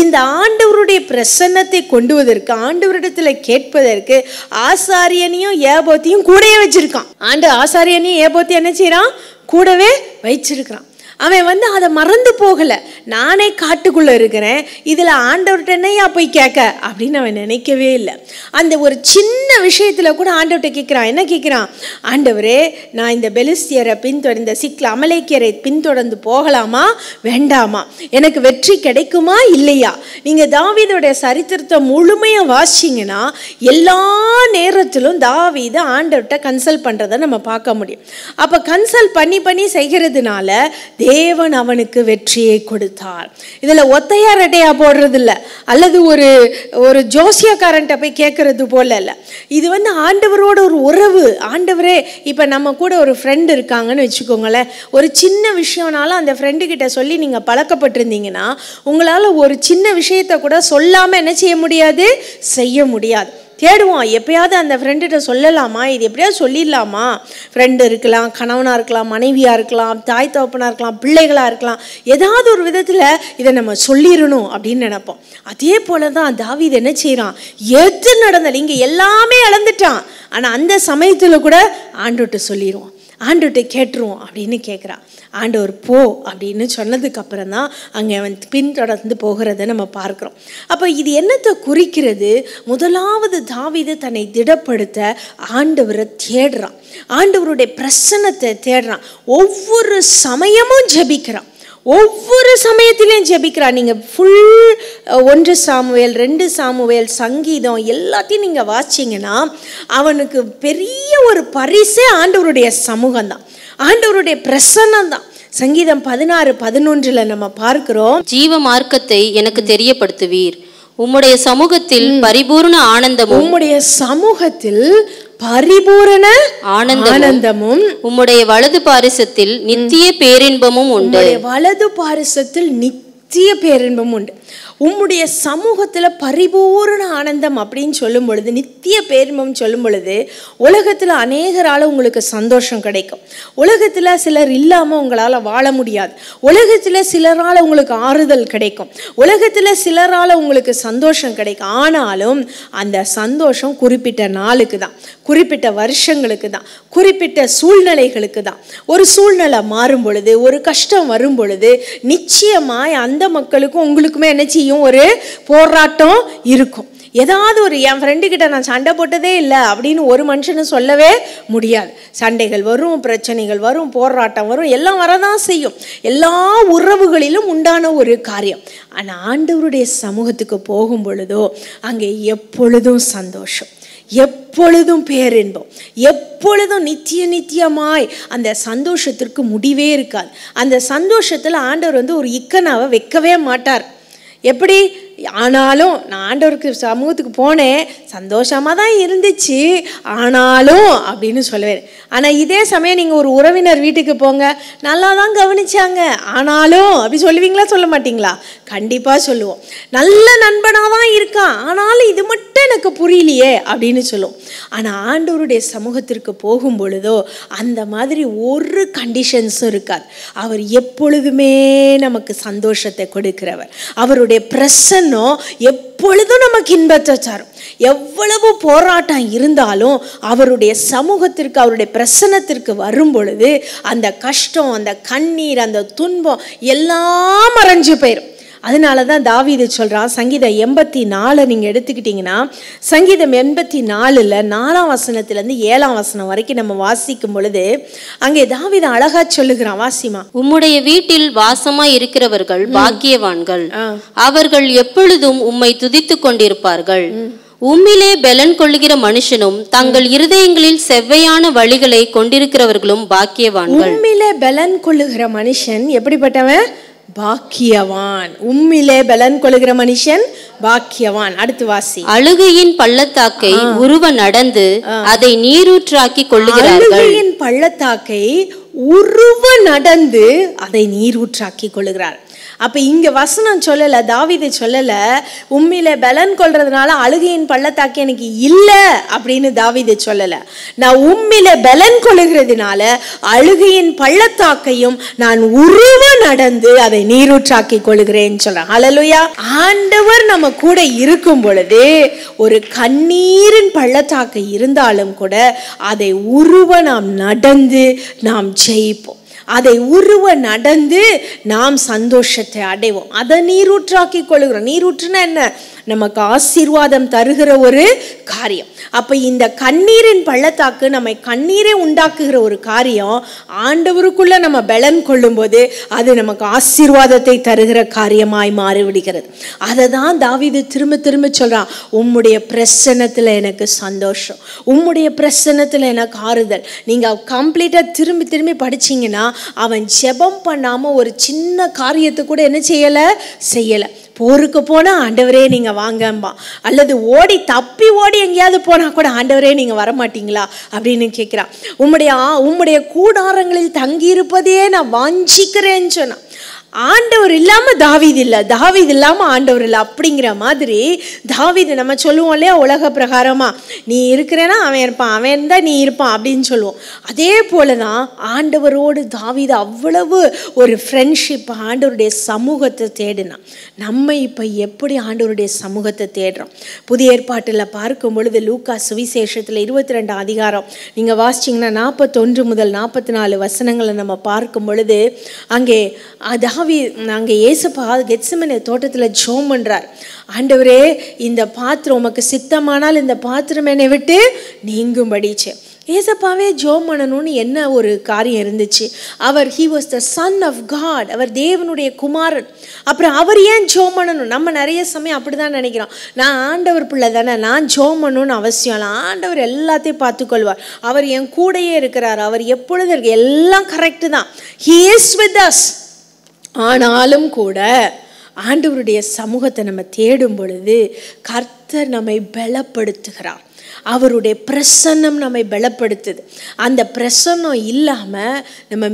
இந்த ஆண்டவருடைய பிரசன்னத்தை கொண்டுவதற்கு, ஆண்டவரிடத்தில் கேட்பதற்கு ஆசாரியனையும் ஏபோத்தையும் கூடவே வச்சிருக்கான். ஆசாரியனையும் ஏபோத்தையும் என்ன செய்யறான், கூடவே வச்சிருக்கிறான். அவன் அதை மறந்து போகலை, நானே காட்டுக்குள்ளே இருக்கிறேன், இதில் ஆண்டவர்கிட்ட என்னையா போய் கேட்க அப்படின்னு அவன் நினைக்கவே இல்லை. அந்த ஒரு சின்ன விஷயத்தில் கூட ஆண்டவர்கிட்ட கேட்குறான். என்ன கேட்குறான், ஆண்டவரே நான் இந்த பெலிஸ்தியரை பின்தொடர்ந்த அமலேக்கியரை பின்தொடர்ந்து போகலாமா வேண்டாமா, எனக்கு வெற்றி கிடைக்குமா இல்லையா? நீங்கள் தாவீதோடைய சரித்திரத்தை முழுமையாக வாசிங்கன்னா எல்லா நேரத்திலும் தாவீது ஆண்டவர்கிட்ட கன்சல்ட் பண்ணுறதை நம்ம பார்க்க முடியும். அப்போ கன்சல்ட் பண்ணி செய்கிறதுனால தேவன் அவனுக்கு வெற்றியை கொடுத்தார். இதில் ஒத்தையா ரெட்டையா போடுறது இல்லை, அல்லது ஒரு ஜோசியக்காரன்ட்ட போய் கேட்கறது போல இல்லை. இது ஆண்டவரோட ஒரு உறவு. ஆண்டவரே, இப்போ நம்ம கூட ஒரு ஃப்ரெண்டு இருக்காங்கன்னு வச்சுக்கோங்களேன், ஒரு சின்ன விஷயம்னாலும் அந்த ஃப்ரெண்டு கிட்ட சொல்லி நீங்கள் பழக்கப்பட்டிருந்தீங்கன்னா உங்களால் ஒரு சின்ன விஷயத்தை கூட சொல்லாமல் என்ன செய்ய முடியாது, செய்ய முடியாது. தேடுவோம், எப்பயாவது அந்த ஃப்ரெண்டுகிட்ட சொல்லலாமா, இது எப்படியாவது சொல்லிடலாமா. ஃப்ரெண்டு இருக்கலாம், கணவனாக இருக்கலாம், மனைவியாக இருக்கலாம், தாய் தகப்பனாக இருக்கலாம், பிள்ளைகளாக இருக்கலாம், ஏதாவது ஒரு விதத்தில் இதை நம்ம சொல்லிடணும் அப்படின்னு நினைப்போம். அதே போல தான் தாவீது என்ன செய்கிறான், எது நடந்தாலும் இங்கே எல்லாமே இழந்துட்டான், ஆனால் அந்த சமயத்தில் கூட ஆண்டவர்கிட்ட சொல்லிடுவான், ஆண்டவர்கிட்ட கேட்டுருவோம் அப்படின்னு கேட்குறான். ஆண்டவர் போ அப்படின்னு சொன்னதுக்கு அப்புறம் தான் அங்கே அவன் பின்தொடர்ந்து போகிறத நம்ம பார்க்குறோம். அப்போ இது என்னத்தை குறிக்கிறது, முதலாவது தாவீது தன்னை திடப்படுத்த ஆண்டவரை தேடுறான், ஆண்டவருடைய பிரசன்னத்தை தேடுறான், ஒவ்வொரு சமயமும் ஜெபிக்கிறான், ஒவ்வொரு சமயத்திலையும் ஜெபிக்கிறான். நீங்கள் ஃபுல் 1 சாமுவேல் 2 சாமுவேல் சங்கீதம் எல்லாத்தையும் நீங்கள் வாசிங்கன்னா அவனுக்கு பெரிய ஒரு பரிசே ஆண்டவருடைய சமூகம் தான், ஆண்டவருடைய பிரசன்னம் தான். சங்கீதம் 16:11 நம்ம பார்க்கிறோம், ஜீவ மார்க்கத்தை எனக்கு தெரியப்படுத்துவீர், உம்முடைய சமூகத்தில் பரிபூர்ண ஆனந்தமும், உம்முடைய சமூகத்தில் பரிபூரண ஆனந்தமும், உம்முடைய வலது பாரிசத்தில் நித்திய பேரின்பமும் உண்டு. வலது பாரிசத்தில் நித்திய பேரின்பம் உண்டு. உம்முடைய சமூகத்தில் பரிபூரண ஆனந்தம் அப்படின்னு சொல்லும் பொழுது, நித்திய பேரின்பம் சொல்லும் பொழுது, உலகத்தில் அநேகரால் உங்களுக்கு சந்தோஷம் கிடைக்கும், உலகத்தில் சிலர் இல்லாமல் உங்களால் வாழ முடியாது, உலகத்தில் சிலரால் உங்களுக்கு ஆறுதல் கிடைக்கும், உலகத்தில் சிலரால் உங்களுக்கு சந்தோஷம் கிடைக்கும். ஆனாலும் அந்த சந்தோஷம் குறிப்பிட்ட நாளுக்கு தான், குறிப்பிட்ட வருஷங்களுக்கு தான், குறிப்பிட்ட சூழ்நிலைகளுக்கு தான். ஒரு சூழ்நிலை மாறும் பொழுது, ஒரு கஷ்டம் வரும் பொழுது நிச்சயமாய் அந்த மக்களுக்கும் உங்களுக்குமே என்ன செய்யும், ஒரு போராட்டம் இருக்கும். ஏதாவது என் ஃப்ரெண்டு கிட்ட நான் சண்டை போட்டதே இல்லை அப்படின்னு ஒரு மனுஷனை சொல்லவே முடியாது. சண்டைகள் வரும், பிரச்சனைகள் வரும், போராட்டம் வரும், எல்லாம் வரதான் செய்யும், எல்லா உறவுகளிலும் உண்டான ஒரு காரியம். ஆனால் ஆண்டவருடைய சமூகத்துக்கு போகும் பொழுதோ அங்கே எப்பொழுதும் சந்தோஷம், எப்பொழுதும் பேரின்பம், எப்பொழுதும் நித்தியமாய் அந்த சந்தோஷத்திற்கு முடிவே இருக்காது. அந்த சந்தோஷத்தில் ஆண்டவர் ஒரு இக்கனாவை வைக்கவே மாட்டார். எப்படி ஆனாலும் நான் ஆண்டவருக்கு சமூகத்துக்கு போனேன், சந்தோஷமாக தான் இருந்துச்சு, ஆனாலும் அப்படின்னு சொல்லுவேன். ஆனால் இதே சமயம் நீங்கள் ஒரு உறவினர் வீட்டுக்கு போங்க, நல்லா தான் கவனிச்சாங்க, ஆனாலும் அப்படி சொல்லுவீங்களா சொல்ல மாட்டிங்களா? கண்டிப்பாக சொல்லுவோம். நல்ல நண்பனாக தான் இருக்கான், ஆனாலும் இது மட்டும் எனக்கு புரியலையே அப்படின்னு சொல்லுவோம். ஆனால் ஆண்டவருடைய சமூகத்திற்கு போகும் பொழுதோ அந்த மாதிரி ஒரு கண்டிஷன்ஸும் இருக்காது. அவர் எப்பொழுதுமே நமக்கு சந்தோஷத்தை கொடுக்கிறவர். அவருடைய பிரசன்னம் எப்பொழுதும் நமக்கு இன்பத்தை தரும். எவ்வளவு போராட்டம் இருந்தாலும் அவருடைய சமூகத்திற்கு, அவருடைய பிரசன்னத்திற்கு வரும் பொழுது அந்த கஷ்டம், அந்த கண்ணீர், அந்த துன்பம் எல்லாம் மறைஞ்சு போயிடும். அதனால தான் தாவீது சொல்கிறான், சங்கீதம் 84 நீங்கள் எடுத்துக்கிட்டிங்கன்னா, சங்கீதம் 84 4ஆம் வசனத்திலேருந்து 7ஆம் வசனம் வரைக்கும் நம்ம வாசிக்கும் பொழுது அங்கே தாவீது அழகா சொல்லுகிறான். வாசிமா. உம்முடைய வீட்டில் வாசமாய் இருக்கிறவர்கள் பாக்கியவான்கள், அவர்கள் எப்பொழுதும் உம்மை துதித்து கொண்டிருப்பார்கள். உம்மிலே பலன் கொள்ளுகிற மனுஷனும் தங்கள் இருதயங்களில் செவ்வையான வழிகளை கொண்டிருக்கிறவர்களும் பாக்கியவான்கள். உம்மிலே பலன் கொள்ளுகிற மனுஷன் எப்படிப்பட்டவன்? பாக்கியவான். உம்மிலே பலன் கொள்ளுகிற மனுஷன் பாக்கியவான். அடுத்து வாசி. அழுகையின் பள்ளத்தாக்கை உருவ நடந்து அதை நீரூற்றாக்கி கொள்ளுகிறார்கள். அழுகையின் பள்ளத்தாக்கை உருவ நடந்து அதை நீரூற்றாக்கி கொள்ளுகிறார். அப்போ இங்கே வசனம் சொல்லலை, தாவீது சொல்லலை உம்மிலே பலன் கொள்றதுனால அழுகையின் பள்ளத்தாக்கு எனக்கு இல்லை அப்படின்னு தாவீது சொல்லலை. நான் உம்மிலே பலன் கொள்ளுகிறதுனால அழுகையின் பள்ளத்தாக்கையும் நான் உருவ நடந்து அதை நீரூற்றாக்கி கொள்ளுகிறேன்னு சொல்றேன். ஹல்லேலூயா. ஆண்டவர் நம்ம கூட இருக்கும் பொழுது ஒரு கண்ணீரின் பள்ளத்தாக்கு இருந்தாலும் கூட அதை உருவ நாம் நடந்து நாம் ஜெயிப்போம். அதை உருவ நடந்து நாம் சந்தோஷத்தை அடைவோம். அதை நீரூற்றாக்கி கொள்கிறோம். நீரூற்றுனா என்ன? நமக்கு ஆசீர்வாதம் தருகிற ஒரு காரியம். அப்போ இந்த கண்ணீரின் பள்ளத்தாக்கு நம்மை கண்ணீரை உண்டாக்குகிற ஒரு காரியம். ஆண்டவருக்குள்ள நம்ம பலன் கொள்ளும்போது அது நமக்கு ஆசீர்வாதத்தை தருகிற காரியமாய் மாறிவிடுகிறது. அதை தான் தாவீது திரும்ப திரும்ப சொல்றான், உம்முடைய பிரசன்னத்தில் எனக்கு சந்தோஷம், உம்முடைய பிரசன்னத்தில் எனக்கு ஆறுதல். நீங்கள் கம்ப்ளீட்டாக திரும்பி திரும்பி படிச்சிங்கன்னா அவன் ஜெபம் பண்ணாமல் ஒரு சின்ன காரியத்தை கூட என்ன செய்யலை. போருக்கு போனால் ஆண்டவரே நீங்கள் வாங்கம்பா, அல்லது தப்பி ஓடி எங்கேயாவது போனால் கூட ஆண்டவரே நீங்கள் வரமாட்டீங்களா அப்படின்னு கேட்குறான். உம்முடைய கூடாரங்களில் தங்கியிருப்பதே நான் வாஞ்சிக்கிறேன்னு சொன்னான். ஆண்டவர் இல்லாமல் தாவீது இல்லை, தாவீது இல்லாமல் ஆண்டவர் இல்லை அப்படிங்கிற மாதிரி தாவீது நம்ம சொல்லுவோம் இல்லையா, உலக பிரகாரமாக நீ இருக்கிறேன்னா அவன் இருப்பான், அவன் இருந்தால் நீ இருப்பான் அப்படின்னு சொல்லுவோம். அதே போல தான் ஆண்டவரோடு தாவீது அவ்வளவு ஒரு ஃப்ரெண்ட்ஷிப், ஆண்டவருடைய சமூகத்தை தேடினான். நம்ம இப்போ எப்படி ஆண்டவருடைய சமூகத்தை தேடுறோம்? புதிய ஏற்பாட்டில் பார்க்கும் பொழுது லூக்கா சுவிசேஷத்தில் 22 அதிகாரம் நீங்கள் வாசிச்சிங்கன்னா 41 முதல் 44 வசனங்களை நம்ம பார்க்கும் பொழுது அங்கே அங்கே ஏசப்பா கெத்செமனே தோட்டத்தில் ஜெபம் பண்றார். ஆண்டவரே இந்த பாத்திரம் உமக்கு சித்தமானால் இந்த பாத்திரம் என்னை விட்டு நீங்கும்படிச்சு. ஏசப்பாவே ஜெபம் பண்ணணும்னு என்ன ஒரு காரியம் இருந்துச்சு? he was the son of God, அவர் தேவனுடைய குமாரன். அப்புறம் அவர் ஏன் ஜெபம் பண்ணணும்? நம்ம நிறைய சமயம் அப்படிதான் நினைக்கிறோம், நான் ஆண்டவர் பிள்ளை தானே, நான் ஜெபம் பண்ணணும்னு அவசியம் இல்லை, ஆண்டவர் எல்லாத்தையும் பார்த்துக்கொள்வார், அவர் என் கூடையே இருக்கிறார், அவர் எப்பொழுதும் இருக்கு, எல்லாம் கரெக்டு தான், he is with us. ஆனாலும் கூட ஆண்டவருடைய சமூகத்தை நம்ம தேடும் பொழுது கர்த்தர் நம்மை பலப்படுத்துகிறார். அவருடைய பிரசன்னம் நம்மை பலப்படுத்துது. அந்த பிரசன்னம் இல்லாமல் நம்ம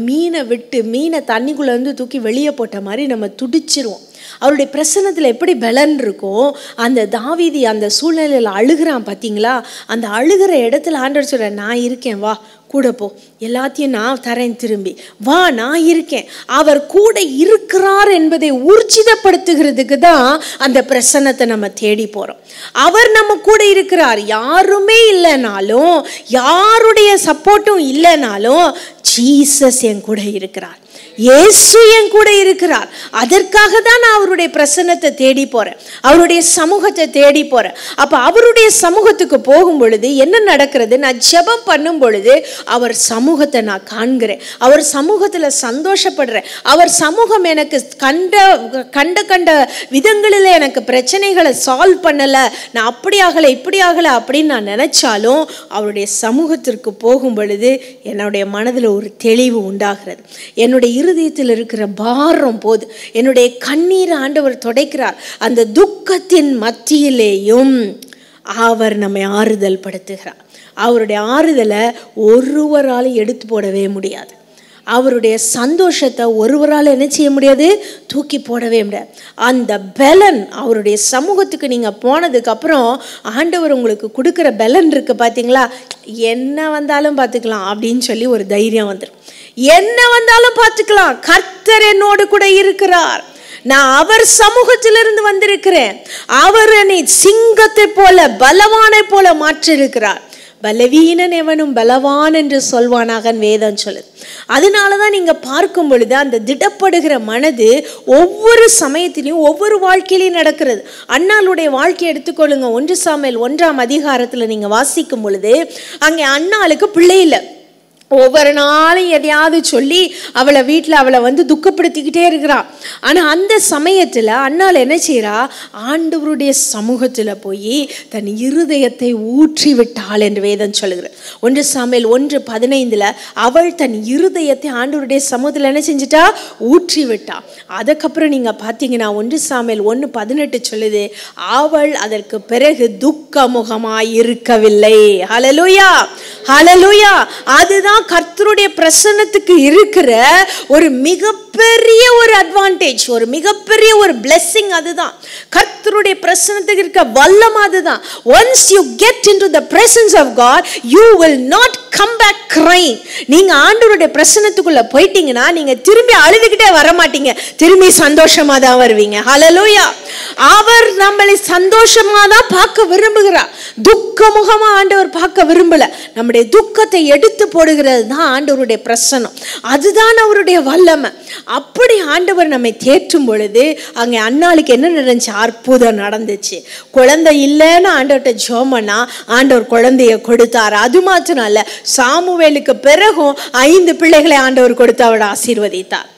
மீனை தண்ணிக்குள்ளே வந்து தூக்கி வெளியே போட்ட மாதிரி நம்ம துடிச்சிருவோம். அவருடைய பிரசன்னத்தில் எப்படி பலன் இருக்கும்? அந்த தாவீது அந்த சூழ்நிலையில் அழுகிறான் பார்த்தீங்களா, அந்த அழுகிற இடத்துல ஆண்டவர் சொல்கிறார், நான் இருக்கேன், வா கூட போ, எல்லாத்தையும் நான் தரேன், திரும்பி வா, நான் இருக்கேன். அவர் கூட இருக்கிறார் என்பதை ஊர்ஜிதப்படுத்துகிறதுக்கு தான் அந்த பிரசன்னத்தை நம்ம தேடி போகிறோம். அவர் நம்ம கூட இருக்கிறார். யாருமே இல்லைனாலும், யாருடைய சப்போர்ட்டும் இல்லைனாலும் ஜீசஸ் என் கூட இருக்கிறார், இயேசு என் கூட இருக்கிறார். அதற்காக தான் நான் அவருடைய பிரசன்னத்தை தேடி போறேன், அவருடைய சமூகத்தை தேடி போறேன். அப்ப அவருடைய சமூகத்துக்கு போகும் பொழுது என்ன நடக்கிறது? நான் ஜெபம் பண்ணும் பொழுது அவர் சமூகத்தை நான் காண்கிறேன், அவர் சமூகத்துல சந்தோஷப்படுறேன். அவர் சமூகம் எனக்கு கண்ட விதங்களில் எனக்கு பிரச்சனைகளை சால்வ் பண்ணல, நான் அப்படி ஆகலை இப்படி ஆகலை அப்படின்னு நான் நினைச்சாலும் அவருடைய சமூகத்திற்கு போகும் பொழுது என்னுடைய மனதில் ஒரு தெளிவு உண்டாகிறது. என்னுடைய இருதயத்தில் இருக்கிற பாரம் போது, என்னுடைய கண்ணீரை ஆண்டவர் துடைக்கிறார். அந்த துக்கத்தின் மத்தியிலேயும் அவர் நம்மை ஆறுதல் படுத்துகிறார். அவருடைய ஆறுதலை ஒருவரால் எடுத்து போடவே முடியாது. அவருடைய சந்தோஷத்தை ஒருவரால் என்ன செய்ய முடியாது, தூக்கி போடவே முடியாது. அந்த பலன் அவருடைய சமூகத்துக்கு நீங்கள் போனதுக்கப்புறம் ஆண்டவர் உங்களுக்கு கொடுக்குற பலன் இருக்குது பார்த்தீங்களா, என்ன வந்தாலும் பார்த்துக்கலாம் அப்படின்னு சொல்லி ஒரு தைரியம் வந்துடும். என்ன வந்தாலும் பார்த்துக்கலாம், கர்த்தர் என்னோடு கூட இருக்கிறார், நான் அவர் சமூகத்திலிருந்து வந்திருக்கிறேன், அவர் என்னை சிங்கத்தை போல பலவானை போல மாற்றிருக்கிறார். பலவீனன் எவனும் பலவான் என்று சொல்வானாக வேதம் சொல்லுது. அதனாலதான் நீங்க பார்க்கும் பொழுது அந்த திடப்படுகிற மனது ஒவ்வொரு சமயத்திலையும் ஒவ்வொரு வாழ்க்கையிலையும் நடக்கிறது. அன்னாளுடைய வாழ்க்கையை எடுத்துக்கொள்ளுங்க. 1 சாமுவேல் 1ஆம் அதிகாரத்துல நீங்க வாசிக்கும் பொழுது அங்கே அன்னாளுக்கு பிள்ளை இல்லை. ஒவ்வொரு நாளும் எதையாவது சொல்லி வீட்டில் அவளை துக்கப்படுத்திக்கிட்டே இருக்கிறான். ஆனால் அந்த சமயத்தில் அன்னாள் என்ன செய்கிறா, ஆண்டவருடைய சமூகத்தில் போய் தன் இருதயத்தை ஊற்றி விட்டாள் என்று வேதம் சொல்லுகிறது. 1 சாமுவேல் 1:15 அவள் தன் இருதயத்தை ஆண்டவருடைய சமூகத்தில் என்ன செஞ்சிட்டா, ஊற்றி விட்டா. அதுக்கப்புறம் நீங்கள் பார்த்தீங்கன்னா 1 சாமுவேல் 1:18 சொல்லுது, அவள் அதற்கு பிறகு துக்கமுகமாய் இருக்கவில்லை. ஹல்லேலூயா, ஹல்லேலூயா. அதுதான் கர்த்தருடைய பிரசன்னத்துக்கு இருக்கிற ஒரு மிகப்பெரிய ஒரு அட்வான்டேஜ், ஒரு மிகப்பெரிய ஒரு blessing. அதுதான் கர்த்தருடைய பிரசன்னத்துக்கு இருக்க வல்லம். அதுதான் once you get into the presence of God you will not come back crying. நீங்க ஆண்டவருடைய பிரசன்னத்துக்குள்ள போயிட்டீங்கன்னா நீங்க திரும்பி அழுதுகிட்டே வர மாட்டீங்க, திரும்பி சந்தோஷமா தான் வருவீங்க. ஹல்லேலூயா. அவர் நம்மளை சந்தோஷமா தான் பார்க்க விரும்புகிறார், துக்கமுகமா ஆண்டவர் பார்க்க விரும்பல. நம்முடைய துக்கத்தை எடுத்து போடுகிறது தான் ஆண்டவருடைய பிரசன்னம், அதுதான் அவருடைய வல்லமை. அப்படி ஆண்டவர் நம்மை தேற்றும் பொழுது அங்கே அன்னாளுக்கு என்ன நடந்துச்சு, அற்புதம் நடந்துச்சு. குழந்தை இல்லைன்னு ஆண்டவர்கிட்ட ஜெபம் பண்ணா ஆண்டவர் குழந்தைய கொடுத்தார். அது மாத்திரம் அல்ல, சாமுவேலுக்கு பிறகும் 5 பிள்ளைகளை ஆண்டவர் கொடுத்து அவரை ஆசீர்வதித்தார்.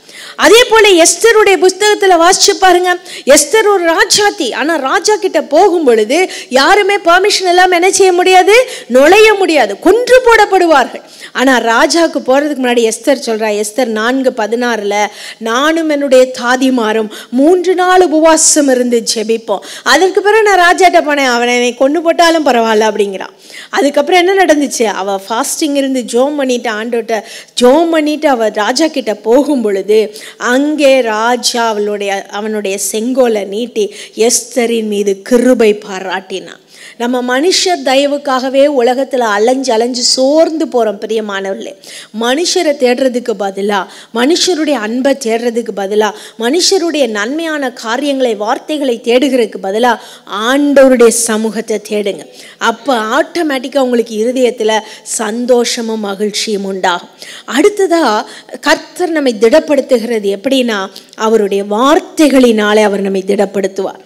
அதே போல எஸ்தருடைய புஸ்தகத்துல வாசிச்சு பாருங்க. எஸ்தர் ஒரு ராஜாத்தி, ஆனா ராஜா கிட்ட போகும் பொழுது யாருமே பெர்மிஷன் எல்லாம் என்ன செய்ய முடியாது, நுழைய முடியாது, கொன்று போடப்படுவார்கள். ஆனா ராஜாவுக்கு போறதுக்கு முன்னாடி எஸ்தர் சொல்றா, எஸ்தர் 4:16 நானும் என்னுடைய தாதிமாரும் 3 நாள் உபவாசம் இருந்து ஜெபிப்போம், அதற்கு பிறகு நான் ராஜாட்ட போனேன், அவனை கொண்டு போட்டாலும் பரவாயில்ல அப்படிங்கிறான். அதுக்கப்புறம் என்ன நடந்துச்சு, அவ ஃபாஸ்டிங் இருந்து ஜோம் பண்ணிட்டு ஆண்டோட்ட ஜோம் பண்ணிட்டு அவ ராஜா கிட்ட போகும் பொழுது அங்கே ராஜா அவனுடைய செங்கோலை நீட்டி எஸ்தரின் மீது கிருபை பாராட்டினான். நம்ம மனுஷர் தயவுக்காகவே உலகத்தில் அலைஞ்சு சோர்ந்து போகிறோம் பிரியமானவர்களே. மனுஷரை தேடுறதுக்கு பதிலாக, மனுஷருடைய அன்பை தேடுறதுக்கு பதிலாக, மனுஷருடைய நன்மையான காரியங்களை வார்த்தைகளை தேடுகிறதுக்கு பதிலாக ஆண்டவருடைய சமூகத்தை தேடுங்க. அப்போ ஆட்டோமேட்டிக்காக உங்களுக்கு இருதயத்தில் சந்தோஷமும் மகிழ்ச்சியும் உண்டாகும். அடுத்ததாக கர்த்தர் நம்மை திடப்படுத்துகிறது எப்படின்னா, அவருடைய வார்த்தைகளினாலே அவர் நம்மை திடப்படுத்துவார்.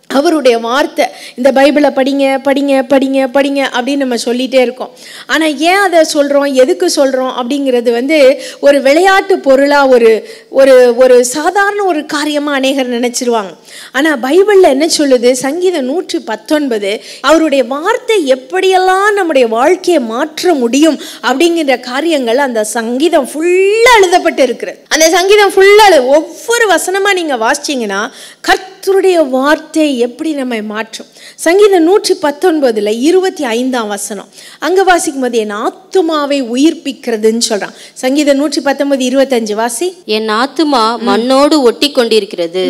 அவருடைய வார்த்தை, இந்த பைபிளை படிங்க படிங்க படிங்க படிங்க அப்படின்னு நம்ம சொல்லிகிட்டே இருக்கோம். ஆனால் ஏன் அதை சொல்கிறோம், எதுக்கு சொல்கிறோம் அப்படிங்கிறது ஒரு விளையாட்டு பொருளாக ஒரு ஒரு ஒரு சாதாரண ஒரு காரியமாக அநேகர் நினச்சிருவாங்க. ஆனால் பைபிளில் என்ன சொல்லுது, சங்கீதம் 119 அவருடைய வார்த்தை எப்படியெல்லாம் நம்முடைய வாழ்க்கையை மாற்ற முடியும் அப்படிங்கிற காரியங்கள் அந்த சங்கீதம் ஃபுல்லாக எழுதப்பட்டு இருக்கிறது. அந்த சங்கீதம் ஃபுல்லாக ஒவ்வொரு வசனமாக நீங்கள் வாசிச்சிங்கன்னா கர்த்தருடைய வார்த்தை எப்படி நம்மை மாற்றும். சங்கீதம் 119 25ஆம் வசனம் அங்க வாசிக்கும் போது என் ஆத்துமாவை உயிர்ப்பிக்கிறதுன்னு சொல்றான். சங்கீதம் 119 25 வாசி. என் ஆத்துமா மண்ணோடு ஒட்டி கொண்டிருக்கிறது,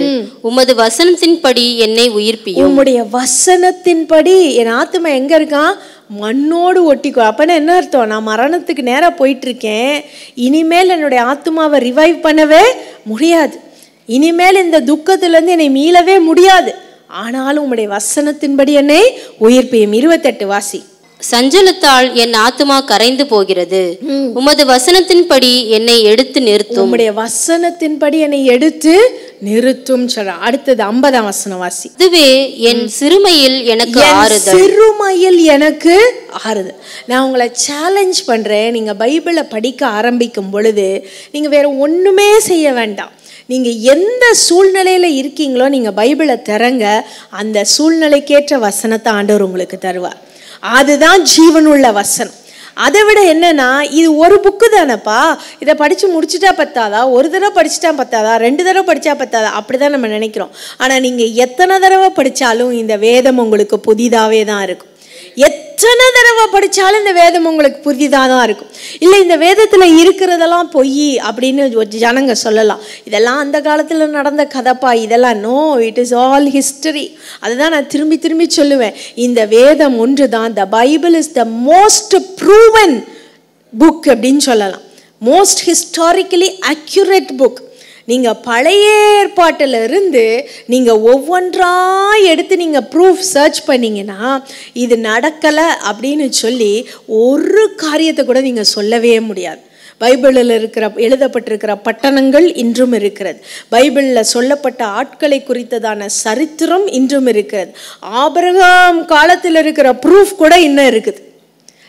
உமது வசனத்தின்படி என்னை உயிர்ப்பியும். உம்முடைய வசனத்தின்படி என் ஆத்துமா எங்க இருக்கான், மண்ணோடு ஒட்டிக்கோ. அப்பனா என்ன அர்த்தம், நான் மரணத்துக்கு நேரா போயிட்டு இருக்கேன், இனிமேல் என்னுடைய ஆத்துமாவை ரிவைவ் பண்ணவே முடியாது, இனிமேல் இந்த துக்கத்திலிருந்து என்னை மீளவே முடியாது, ஆனாலும் உம்முடைய வசனத்தின்படி என்னை உயிர்ப்பியும். 28 வாசி. சஞ்சலத்தால் என் ஆத்துமா கரைந்து போகிறது, உமது வசனத்தின்படி என்னை எடுத்து நிறுத்தும். உம்முடைய வசனத்தின்படி என்னை எடுத்து நிறுத்தும் சொல்றான். அடுத்தது 50ஆம் வசனம் வாசி. இதுவே என் சிறுமையில் எனக்கு ஆறுதல். சிறுமையில் எனக்கு ஆறுதல். நான் உங்களை சேலஞ்ச் பண்றேன், நீங்க பைபிளை படிக்க ஆரம்பிக்கும் பொழுது நீங்க வேற ஒண்ணுமே செய்ய வேண்டாம். நீங்கள் எந்த சூழ்நிலையில் இருக்கீங்களோ நீங்கள் பைபிளை திறங்க, அந்த சூழ்நிலைக்கேற்ற வசனத்தை ஆண்டவர் உங்களுக்கு தருவார். அதுதான் ஜீவனுள்ள வசனம். அதை விட என்னன்னா, இது ஒரு புக்கு தானேப்பா, இதை படித்து முடிச்சுட்டா பத்தாதா, ஒரு தடவை படிச்சுட்டா பத்தாதா, 2 தடவை படித்தா பத்தாதா, அப்படி தான் நம்ம நினைக்கிறோம். ஆனால் நீங்கள் எத்தனை தடவை படித்தாலும் இந்த வேதம் உங்களுக்கு புதிதாகவே தான் இருக்கும். எத்தனை தடவை படித்தாலும் இந்த வேதம் உங்களுக்கு புதிதாக தான் இருக்கும். இல்லை இந்த வேதத்தில் இருக்கிறதெல்லாம் பொய் அப்படின்னு ஜனங்க சொல்லலாம். இதெல்லாம் அந்த காலத்தில் நடந்த கதைப்பா, இதெல்லாம் no, it is all history. அதுதான் நான் திரும்பி திரும்பி சொல்லுவேன். இந்த வேதம் ஒன்று தான், the Bible is the most proven book அப்படின்னு சொல்லலாம். Most historically accurate book. நீங்கள் பழைய ஏற்பாட்டில் இருந்து நீங்கள் ஒவ்வொன்றாக எடுத்து நீங்கள் ப்ரூஃப் சர்ச் பண்ணிங்கன்னா இது நடக்கலை அப்படின்னு சொல்லி ஒரு காரியத்தை கூட நீங்கள் சொல்லவே முடியாது. பைபிளில் எழுதப்பட்டிருக்கிற பட்டணங்கள் இன்றும் இருக்கிறது. பைபிளில் சொல்லப்பட்ட ஆட்களை குறித்ததான சரித்திரம் இன்றும் இருக்கிறது. ஆபிரகாம் காலத்தில் இருக்கிற ப்ரூஃப் கூட இன்னும் இருக்குது.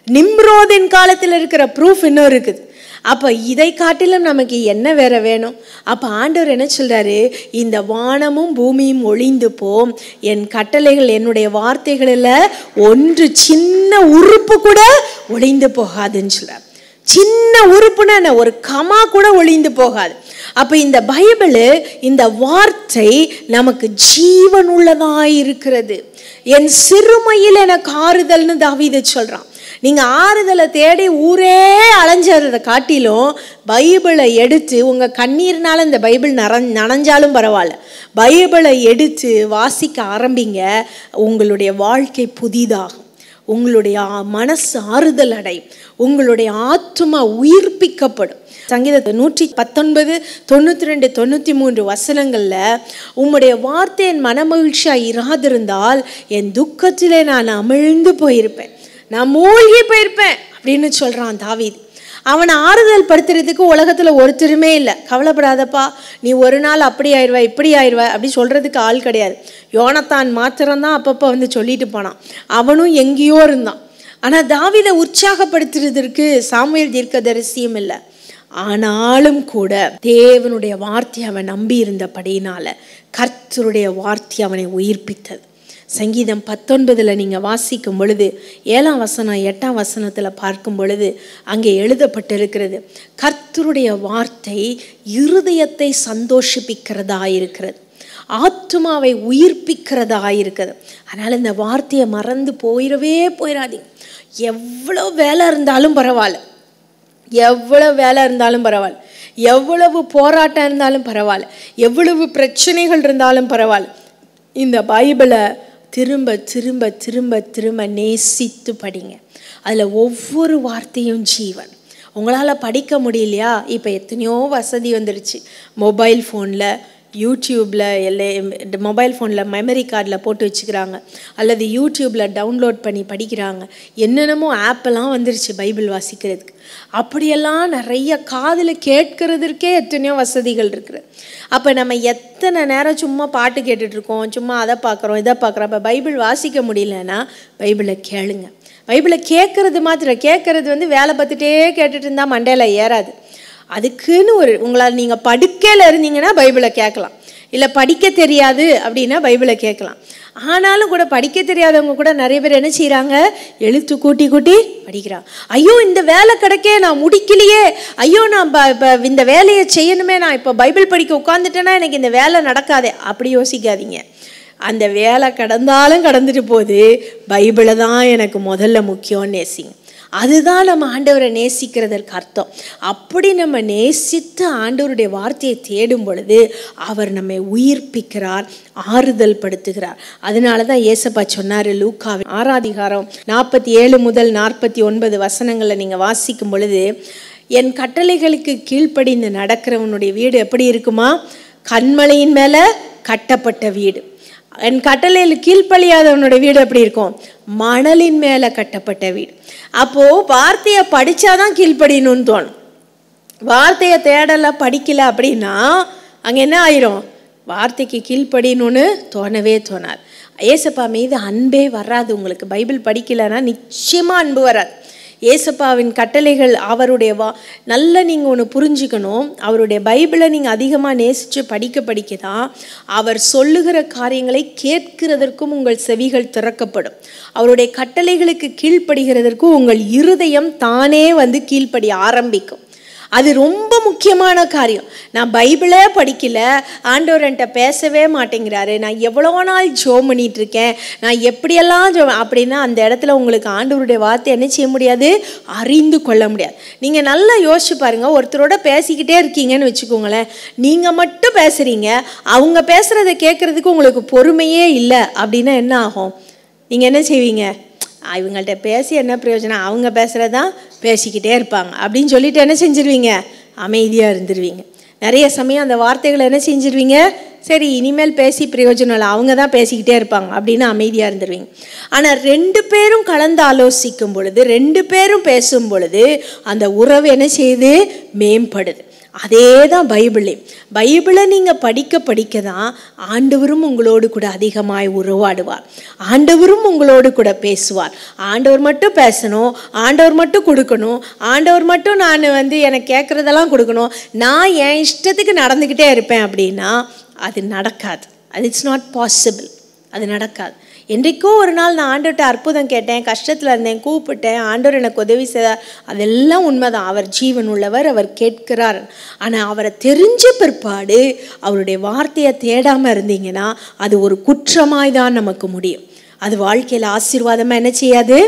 நிம்ரோதின் காலத்தில் இருக்கிற ப்ரூஃப் இன்னும் இருக்குது. அப்போ இதை காட்டிலும் நமக்கு என்ன வேற வேணும்? அப்போ ஆண்டவர் என்ன சொல்றாரு? இந்த வானமும் பூமியும் ஒளிந்து போம், என் கட்டளைகள் என்னுடைய வார்த்தைகளில் ஒன்று சின்ன உறுப்பு கூட ஒளிந்து போகாதுன்னு சொல்றார். சின்ன உறுப்புனா ஒரு கமா கூட ஒளிந்து போகாது. அப்போ இந்த பைபிள், இந்த வார்த்தை நமக்கு ஜீவன் உள்ளதாய் இருக்கிறது. என் சிறுமையில் எனக்கு ஆறுதல்னு தாவீது சொல்றான். நீங்கள் ஆறுதலை தேடி ஊரே அலைஞ்சறதை காட்டிலும் பைபிளை எடுத்து, உங்கள் கண்ணீர்னால இந்த பைபிள் நனைஞ்சாலும் பரவாயில்ல, பைபிளை எடுத்து வாசிக்க ஆரம்பிங்க. உங்களுடைய வாழ்க்கை புதிதாகும், உங்களுடைய மனசு ஆறுதல் அடையும், உங்களுடைய ஆத்துமா உயிர்ப்பிக்கப்படும். சங்கீதம் 119, 92, 93 வசனங்களில் உம்முடைய வார்த்தை என் மனமகிழ்ச்சியாக இராதிருந்தால் என் துக்கத்திலே நான் அமிழ்ந்து போயிருப்பேன், நான் மூழ்கி போயிருப்பேன் அப்படின்னு சொல்கிறான் தாவீது. அவனை ஆறுதல் படுத்துறதுக்கு உலகத்தில் ஒருத்தருமே இல்லை. கவலைப்படாதப்பா, நீ ஒரு நாள் அப்படி ஆயிடுவ இப்படி ஆயிடுவ அப்படி சொல்கிறதுக்கு ஆள் கிடையாது. யோனத்தான் மாத்திரம்தான் அப்பப்போ வந்து சொல்லிட்டு போனான், அவனும் எங்கேயோ இருந்தான். ஆனால் தாவீதை உற்சாகப்படுத்துறதற்கு சாமுவேல் தீர்க்கதரிசியும் இல்லை. ஆனாலும் கூட தேவனுடைய வார்த்தை அவன் நம்பி இருந்தபடியினால கர்த்தருடைய வார்த்தை அவனை உயிர்ப்பித்தது. சங்கீதம் 19 நீங்கள் வாசிக்கும் பொழுது 7ஆம் வசனம் 8ஆம் வசனத்தில் பார்க்கும் பொழுது அங்கே எழுதப்பட்டிருக்கிறது, கர்த்தருடைய வார்த்தை இருதயத்தை சந்தோஷிப்பிக்கிறதா இருக்கிறது, ஆத்துமாவை உயிர்ப்பிக்கிறதா இருக்கிறது. அதனால் இந்த வார்த்தையை மறந்து போயிடாதீங்க. எவ்வளோ வேலை இருந்தாலும் பரவாயில்ல, எவ்வளோ வேலை இருந்தாலும் பரவாயில்ல, எவ்வளவு போராட்டம் இருந்தாலும் பரவாயில்ல, எவ்வளவு பிரச்சனைகள் இருந்தாலும் பரவாயில்ல, இந்த பைபிளை திரும்ப திரும்ப திரும்ப திரும்ப நேசித்து படிங்க. அதில் ஒவ்வொரு வார்த்தையும் ஜீவன். உங்களால் படிக்க முடியலையா? இப்போ எத்தனையோ வசதி வந்துடுச்சு. மொபைல் ஃபோனில், யூடியூப்பில், மொபைல் ஃபோனில் மெமரி கார்டில் போட்டு வச்சுக்கிறாங்க, அல்லது யூடியூப்பில் டவுன்லோட் பண்ணி படிக்கிறாங்க. என்னென்னமோ ஆப்பெல்லாம் வந்துருச்சு பைபிள் வாசிக்கிறதுக்கு. அப்படியெல்லாம் நிறைய காதில் கேட்கறதுக்கே எத்தனையோ வசதிகள் இருக்குது. அப்போ நம்ம எத்தனை நேரம் சும்மா பாட்டு கேட்டுட்ருக்கோம், சும்மா அதை பார்க்குறோம் இதை பார்க்குறோம். அப்போ பைபிள் வாசிக்க முடியலன்னா பைபிளை கேளுங்க. பைபிளை கேட்குறது வந்து வேலை பார்த்துட்டே கேட்டுட்டு இருந்தால் மண்டையில் ஏறாது. அதுக்குன்னு உங்களால் நீங்கள் படுக்கையில் இருந்தீங்கன்னா பைபிளை கேட்கலாம், இல்லை படிக்க தெரியாது அப்படின்னா பைபிளை கேட்கலாம். ஆனாலும் கூட படிக்க தெரியாதவங்க கூட நிறைய பேர் என்ன செய்கிறாங்க, எழுத்து கூட்டி படிக்கிறாங்க. ஐயோ இந்த வேலை கிடைக்கே, நான் முடிக்கலையே, ஐயோ நான் இந்த வேலையை செய்யணுமே, நான் இப்போ பைபிள் படிக்க உட்காந்துட்டேன்னா எனக்கு இந்த வேலை நடக்காதே அப்படி யோசிக்காதீங்க. அந்த வேலை கடந்துட்டு போகுது, பைபிளை தான் எனக்கு முதல்ல முக்கியம் நேசிங்க. அதுதான் நம்ம ஆண்டவரை நேசிக்கிறதற்கு அர்த்தம். அப்படி நம்ம நேசித்து ஆண்டவருடைய வார்த்தையை தேடும் பொழுது அவர் நம்மை உயிர்ப்பிக்கிறார், ஆறுதல் படுத்துகிறார். அதனால தான் ஏசப்பா சொன்னார், லூக்கா 6ஆம் அதிகாரம் 47 முதல் 49 வசனங்களை நீங்கள் வாசிக்கும் பொழுது, என் கட்டளைகளுக்கு கீழ்ப்படிந்து நடக்கிறவனுடைய வீடு எப்படி இருக்குமா? கன்மலையின் மேலே கட்டப்பட்ட வீடு. என் கட்டளையில் கீழ்ப்படியாதவனுடைய வீடு எப்படி இருக்கும்? மணலின் மேலே கட்டப்பட்ட வீடு. அப்போது வார்த்தையை படித்தாதான் கீழ்ப்படியணும்னு தோணும். வார்த்தையை தேடலை படிக்கலை அப்படின்னா அங்கே என்ன ஆயிரும்? வார்த்தைக்கு கீழ்ப்படியணும்னு தோணவே தோணாது. ஏசப்பா மீது அன்பே வராது. உங்களுக்கு பைபிள் படிக்கலைன்னா நிச்சயமாக அன்பு வராது. ஏசப்பாவின் கட்டளைகள் அவருடைய நல்ல நீங்கள் ஒன்று புரிஞ்சுக்கணும். அவருடைய பைபிளை நீங்கள் அதிகமாக நேசித்து படிக்க தான் அவர் சொல்லுகிற காரியங்களை கேட்கிறதற்கும் உங்கள் செவிகள் திறக்கப்படும். அவருடைய கட்டளைகளுக்கு கீழ்ப்படுகிறதற்கும் உங்கள் இருதயம் தானே கீழ்ப்படி ஆரம்பிக்கும். அது ரொம்ப முக்கியமான காரியம். நான் பைபிளே படிக்கல, ஆண்டவர் என்கிட்ட பேசவே மாட்டேங்கிறாரு, நான் எவ்வளோ நாள் ஜெபம் பண்ணிட்டு இருக்கேன், நான் எப்படியெல்லாம் அப்படின்னா அந்த இடத்துல உங்களுக்கு ஆண்டவருடைய வார்த்தை என்ன செய்ய முடியாது, அறிந்து கொள்ள முடியாது. நீங்கள் நல்லா யோசிச்சு பாருங்க. ஒருத்தரோட பேசிக்கிட்டே இருக்கீங்கன்னு வச்சுக்கோங்களேன், நீங்கள் மட்டும் பேசுறீங்க, அவங்க பேசுறதை கேட்கறதுக்கு உங்களுக்கு பொறுமையே இல்லை அப்படின்னா என்ன ஆகும்? நீங்கள் என்ன செய்வீங்க? இவங்கள்ட்ட பேசி என்ன பிரயோஜனம், அவங்க பேசுகிறதான் பேசிக்கிட்டே இருப்பாங்க அப்படின்னு சொல்லிட்டு என்ன செஞ்சிருவீங்க? அமைதியாக இருந்துருவீங்க. நிறைய சமயம் அந்த வார்த்தைகளை என்ன செஞ்சிருவீங்க? சரி இனிமேல் பேசி பிரயோஜனம் இல்லை, அவங்க தான் பேசிக்கிட்டே இருப்பாங்க அப்படின்னு அமைதியாக இருந்துருவீங்க. ஆனால் 2 பேரும் கலந்து ஆலோசிக்கும் பொழுது, 2 பேரும் பேசும் பொழுது அந்த உறவு என்ன செய்யுது? மேம்படுது. அதே தான் பைபிளை நீங்கள் படிக்க தான் ஆண்டவரும் உங்களோடு கூட அதிகமாய் உருவாடுவார். ஆண்டவரும் உங்களோடு கூட பேசுவார். ஆண்டவர் மட்டும் பேசணும், ஆண்டவர் மட்டும் கொடுக்கணும், ஆண்டவர் மட்டும் நான் எனக்கு கேட்குறதெல்லாம் கொடுக்கணும், நான் என் இஷ்டத்துக்கு நடந்துக்கிட்டே இருப்பேன் அப்படின்னா அது நடக்காது. அது இட்ஸ் நாட் பாசிபிள். அது நடக்காது. என்றைக்கோ ஒரு நாள் நான் ஆண்டவர்கிட்ட அற்புதம் கேட்டேன், கஷ்டத்தில் இருந்தேன், கூப்பிட்டேன், ஆண்டவர் எனக்கு உதவி செய்தார், அதெல்லாம் உண்மைதான். அவர் ஜீவன் உள்ளவர், அவர் கேட்கிறார். ஆனால் அவரை தெரிஞ்ச பிற்பாடு அவருடைய வார்த்தையை தேடாமல் இருந்தீங்கன்னா அது ஒரு குற்றமாய் தான் நமக்கு முடியும். அது வாழ்க்கையில் ஆசீர்வாதமாக என்ன செய்யாது?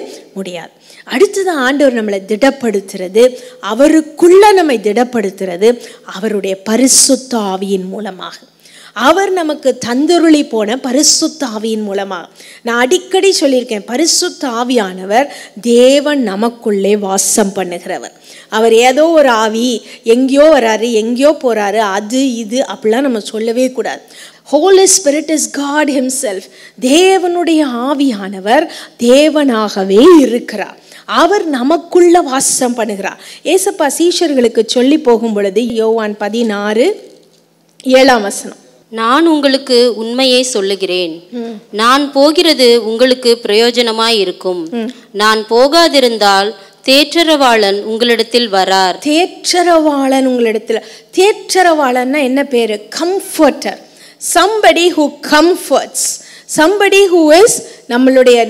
முடியாது. அடுத்தது ஆண்டவர் நம்மளை திடப்படுத்துறது, அவருக்குள்ள நம்மை திடப்படுத்துறது அவருடைய பரிசுத்த ஆவியின் மூலமாக. அவர் நமக்கு தந்தருளி போன பரிசுத்த ஆவியின் மூலமாக. நான் அடிக்கடி சொல்லியிருக்கேன், பரிசுத்த ஆவியானவர் தேவன் நமக்குள்ளே வாசம் பண்ணுகிறவர். அவர் ஏதோ ஒரு ஆவி எங்கேயோ வராரு, எங்கேயோ போறாரு, அது இது அப்படிலாம் நம்ம சொல்லவே கூடாது. Holy Spirit is God himself. தேவனுடைய ஆவியானவர் தேவனாகவே இருக்கிறார். அவர் நமக்குள்ள வாசம் பண்ணுகிறார். ஏசப்பா சீஷர்களுக்கு சொல்லி போகும் பொழுது யோவான் 16:7 நான் உங்களுக்கு உண்மையை சொல்லுகிறேன், நான் போகிறது உங்களுக்கு பிரயோஜனமாய் இருக்கும். நான் போகாதிருந்தால் தேற்றரவாளன் உங்களிடத்தில் வரார். தேற்றரவாளன் உங்களிடத்தில். தேற்றரவாளன்னா என்ன பேரு? Comforter. somebody who comforts, somebody who is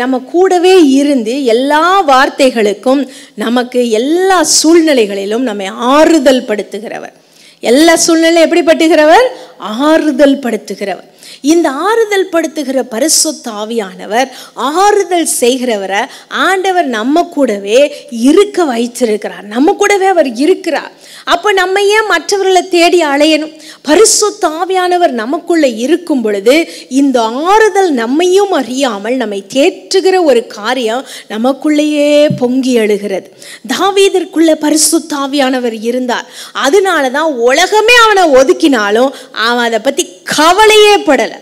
நம்ம கூடவே இருந்து எல்லா வார்த்தைகளுக்கும் நமக்கு எல்லா சூழ்நிலைகளிலும் நம்மை ஆறுதல் படுத்துகிறவர். எல்லா சூழ்நிலையும் எப்படி படுத்துகிறவர்? ஆறுதல் படுத்துகிறவர். இந்த ஆறுதல் படுத்துகிற பரிசுத்த ஆவியானவர், ஆறுதல் செய்கிறவரை ஆண்டவர் நம்ம கூடவே இருக்க வைத்திருக்கிறார். நம்ம கூடவே அவர் இருக்கிறார். அப்போ நம்ம ஏன் மற்றவர்களை தேடி அலையணும்? பரிசுத்த ஆவியானவர் நமக்குள்ள இருக்கும் பொழுது இந்த ஆறுதல் நம்மையும் அறியாமல் நம்மை தேற்றுகிற ஒரு காரியம் நமக்குள்ளேயே பொங்கி எழுகிறது. தாவீதிற்குள்ள பரிசுத்த ஆவியானவர் இருந்தார். அதனால தான் உலகமே அவனை ஒதுக்கினாலும் அவன் அதை பற்றி கவலையே படலை.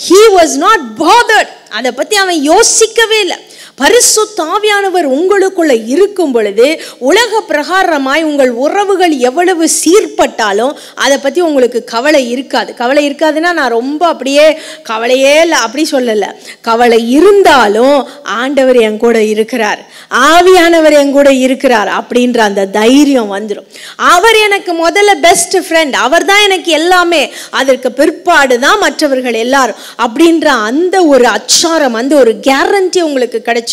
He was not bothered. அதை பற்றி அவன் யோசிக்கவே இல்லை. பரிசுத்த ஆவியானவர் உங்களுக்குள்ள இருக்கும் பொழுது உலக பிரகாரமாய் உங்கள் உறவுகள் எவ்வளவு சீர்பட்டாலும் அதை பற்றி உங்களுக்கு கவலை இருக்காது. கவலை இருக்காதுன்னா நான் ரொம்ப அப்படியே கவலையே இல்லை அப்படி சொல்லலை. கவலை இருந்தாலும் ஆண்டவர் என் கூட இருக்கிறார், ஆவியானவர் என் கூட இருக்கிறார் அப்படின்ற அந்த தைரியம் வந்துடும். அவர் எனக்கு முதல்ல பெஸ்ட் ஃப்ரெண்ட், அவர் தான் எனக்கு எல்லாமே, அதற்கு பிற்பாடு தான் மற்றவர்கள் எல்லாரும் அப்படின்ற அந்த ஒரு அச்சாரம், அந்த ஒரு கேரண்டி உங்களுக்கு கிடைச்சிடும்.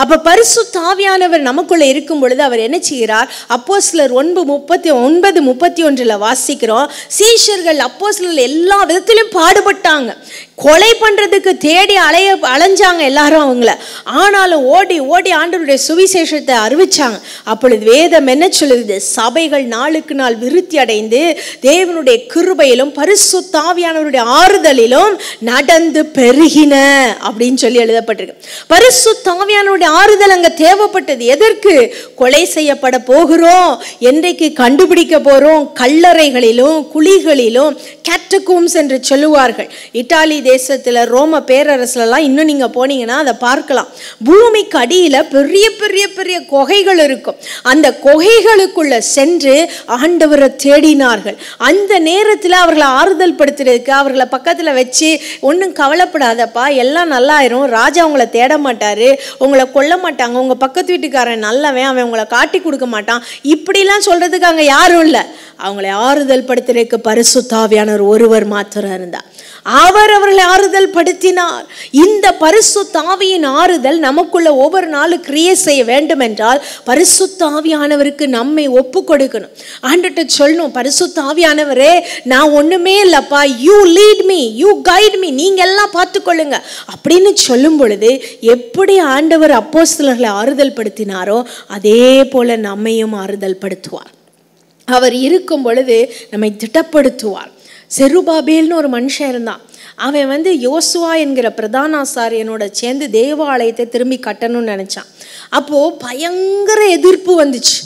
அப்ப பரிசுத்த ஆவியானவர் நமக்குள்ள இருக்கும் பொழுது அவர் என்ன செய்கிறார்? அப்போஸ்தலர் 9:31 வாசிக்கிறோம். சீஷர்கள் அப்போஸ்தலர்கள் எல்லா விதத்திலும் பாடுபட்டாங்க, கொலை பண்றதுக்கு தேடி அலைஞ்சாங்க எல்லாரும் அவங்கள. ஆனாலும் ஓடி ஓடி ஆண்டவருடைய சுவிசேஷத்தை அறிவிச்சாங்க. அப்பொழுது வேதம் என்ன சொல்லுது? சபைகள் நாளுக்கு நாள் விருத்தி அடைந்து தேவனுடைய கிருபையிலும் பரிசுத்த ஆவியானவருடைய ஆறுதலிலும் நடந்து பெருகின அப்படின்னு சொல்லி எழுதப்பட்டிருக்கு. பரிசுத்த ஆவியானவருடைய ஆறுதல் அங்க தேவைப்பட்டது. எதற்கு? கொலை செய்யப்பட போகிறோம், என்றைக்கு கண்டுபிடிக்க போறோம், கல்லறைகளிலும் குழிகளிலும் கேட்டகூம்ஸ் என்று சொல்லுவார்கள். இத்தாலி தேசத்தில் ரோம பேரரசுலலாம் இன்னும் நீங்கள் போனீங்கன்னா அதை பார்க்கலாம். பூமிக்கு அடியில் பெரிய பெரிய பெரிய குகைகள் இருக்கும். அந்த குகைகளுக்குள்ள சென்று ஆண்டவரை தேடினார்கள். அந்த நேரத்தில் அவர்களை ஆறுதல் படுத்துறதுக்கு அவர்களை பக்கத்தில் வச்சு, ஒன்றும் கவலைப்படாதப்பா, எல்லாம் நல்லாயிரும், ராஜா உங்களை தேட மாட்டாரு, உங்களை கொல்ல மாட்டாங்க, உங்கள் பக்கத்து வீட்டுக்காரன் நல்லவன், அவன் உங்களை காட்டி கொடுக்க மாட்டான், இப்படிலாம் சொல்றதுக்கு அங்கே யாரும் இல்லை. அவங்களை ஆறுதல் படுத்துறதுக்கு பரிசுத்த ஆவியானவர் ஒருவர் மாத்திரம் இருந்தார். அவர் அவர்களை ஆறுதல் படுத்தினார். இந்த பரிசுத்த ஆவியின் ஆறுதல் நமக்குள்ள ஒவ்வொரு நாளும் கிரியேட் செய்ய வேண்டும் என்றால் பரிசுத்த ஆவியானவருக்கு நம்மை ஒப்பு கொடுக்கணும். ஆண்டவர்ட்ட சொல்லணும், பரிசுத்த ஆவியானவரே, நான் ஒண்ணுமே இல்லப்பா, you lead me, you guide me, நீங்க எல்லாம் பார்த்துக்கொள்ளுங்க அப்படின்னு சொல்லும் பொழுது எப்படி ஆண்டவர் அப்போஸ்தலர்களை ஆறுதல் படுத்தினாரோ அதே போல நம்மையும் ஆறுதல் படுத்துவார். அவர் இருக்கும் பொழுது நம்மை திட்டப்படுத்துவார். செருபாபேல்னு ஒரு மனுஷன் இருந்தான். அவன் யோசுவா என்கிற பிரதான ஆசாரியனோட சேர்ந்து தேவாலயத்தை திரும்பி கட்டணும்னு நினைச்சான். அப்போ பயங்கர எதிர்ப்பு வந்துச்சு.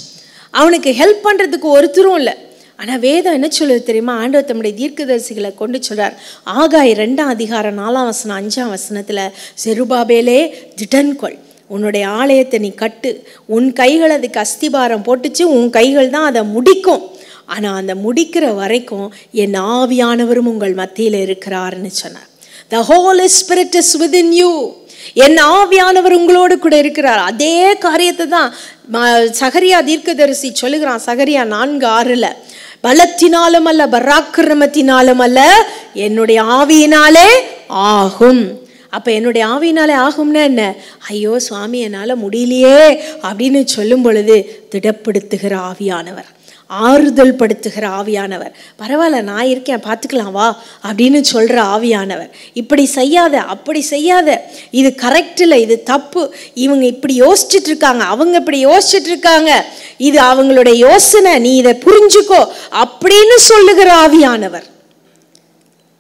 அவனுக்கு ஹெல்ப் பண்றதுக்கு ஒருத்தரும் இல்லை. ஆனால் வேதம் என்ன சொல்லுது தெரியுமா? ஆண்டவர் தம்முடைய தீர்க்கதரிசிகளை கொண்டு சொல்றார். ஆகாய் 2:4-5 செருபாபேலே, திடன்கொள், உன்னுடைய ஆலயத்தை நீ கட்டு, உன் கைகள் அதுக்கு அஸ்திபாரம் போட்டுச்சு, உன் கைகள் தான் அதை முடிக்கும். ஆனால் அந்த முடிக்கிற வரைக்கும் என் ஆவியானவரும் உங்கள் மத்தியில் இருக்கிறார்னு சொன்னார். The Holy Spirit is within you. என் ஆவியானவர் உங்களோடு கூட இருக்கிறார். அதே காரியத்தை தான் சகரியா தீர்க்கதரிசி சொல்லுகிறான். சகரியா 4:6 பலத்தினாலும் அல்ல, பராக்கிரமத்தினாலும் அல்ல, என்னுடைய ஆவியினாலே ஆகும். அப்போ என்னுடைய ஆவியினாலே ஆகும்னா என்ன? ஐயோ சுவாமி என்னால் முடியலையே அப்படின்னு சொல்லும் பொழுது திடப்படுத்துகிற ஆவியானவர், ஆறுதல் படுத்துகிற ஆவியானவர், பரவாயில்ல நான் இருக்கேன் பார்த்துக்கலாம் வா அப்படின்னு சொல்கிற ஆவியானவர், இப்படி செய்யாத, அப்படி செய்யாத, இது கரெக்ட் இல்லை, இது தப்பு, இவங்க இப்படி யோசிச்சுட்டு இருக்காங்க, அவங்க இப்படி யோசிச்சுட்டு இருக்காங்க, இது அவங்களுடைய யோசனை, நீ இதை புரிஞ்சுக்கோ அப்படின்னு சொல்லுகிற ஆவியானவர்.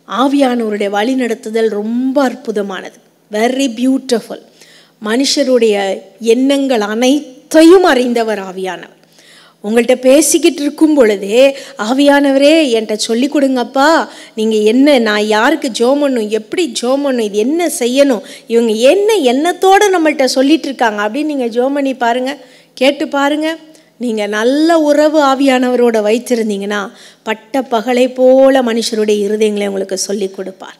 ஆவியானவருடைய வழி நடத்துதல் ரொம்ப அற்புதமானது, வெரி பியூட்டிஃபுல். மனுஷருடைய எண்ணங்கள் அனைத்தையும் அறிந்தவர் ஆவியானவர். உங்கள்கிட்ட பேசிக்கிட்டு இருக்கும் பொழுதே ஆவியானவரே என்கிட்ட சொல்லி கொடுங்கப்பா, நீங்கள் என்ன, நான் யாருக்கு ஜோம் பண்ணணும், எப்படி ஜோம் பண்ணணும், இது என்ன செய்யணும், இவங்க என்ன எண்ணத்தோடு நம்மள்கிட்ட சொல்லிட்டு இருக்காங்க அப்படின்னு நீங்கள் ஜோம் பண்ணி பாருங்கள், கேட்டு பாருங்கள். நீங்கள் நல்ல உறவு ஆவியானவரோட வைத்திருந்தீங்கன்னா பட்ட பகலை போல மனுஷருடைய இருதயங்களை உங்களுக்கு சொல்லி கொடுப்பார்.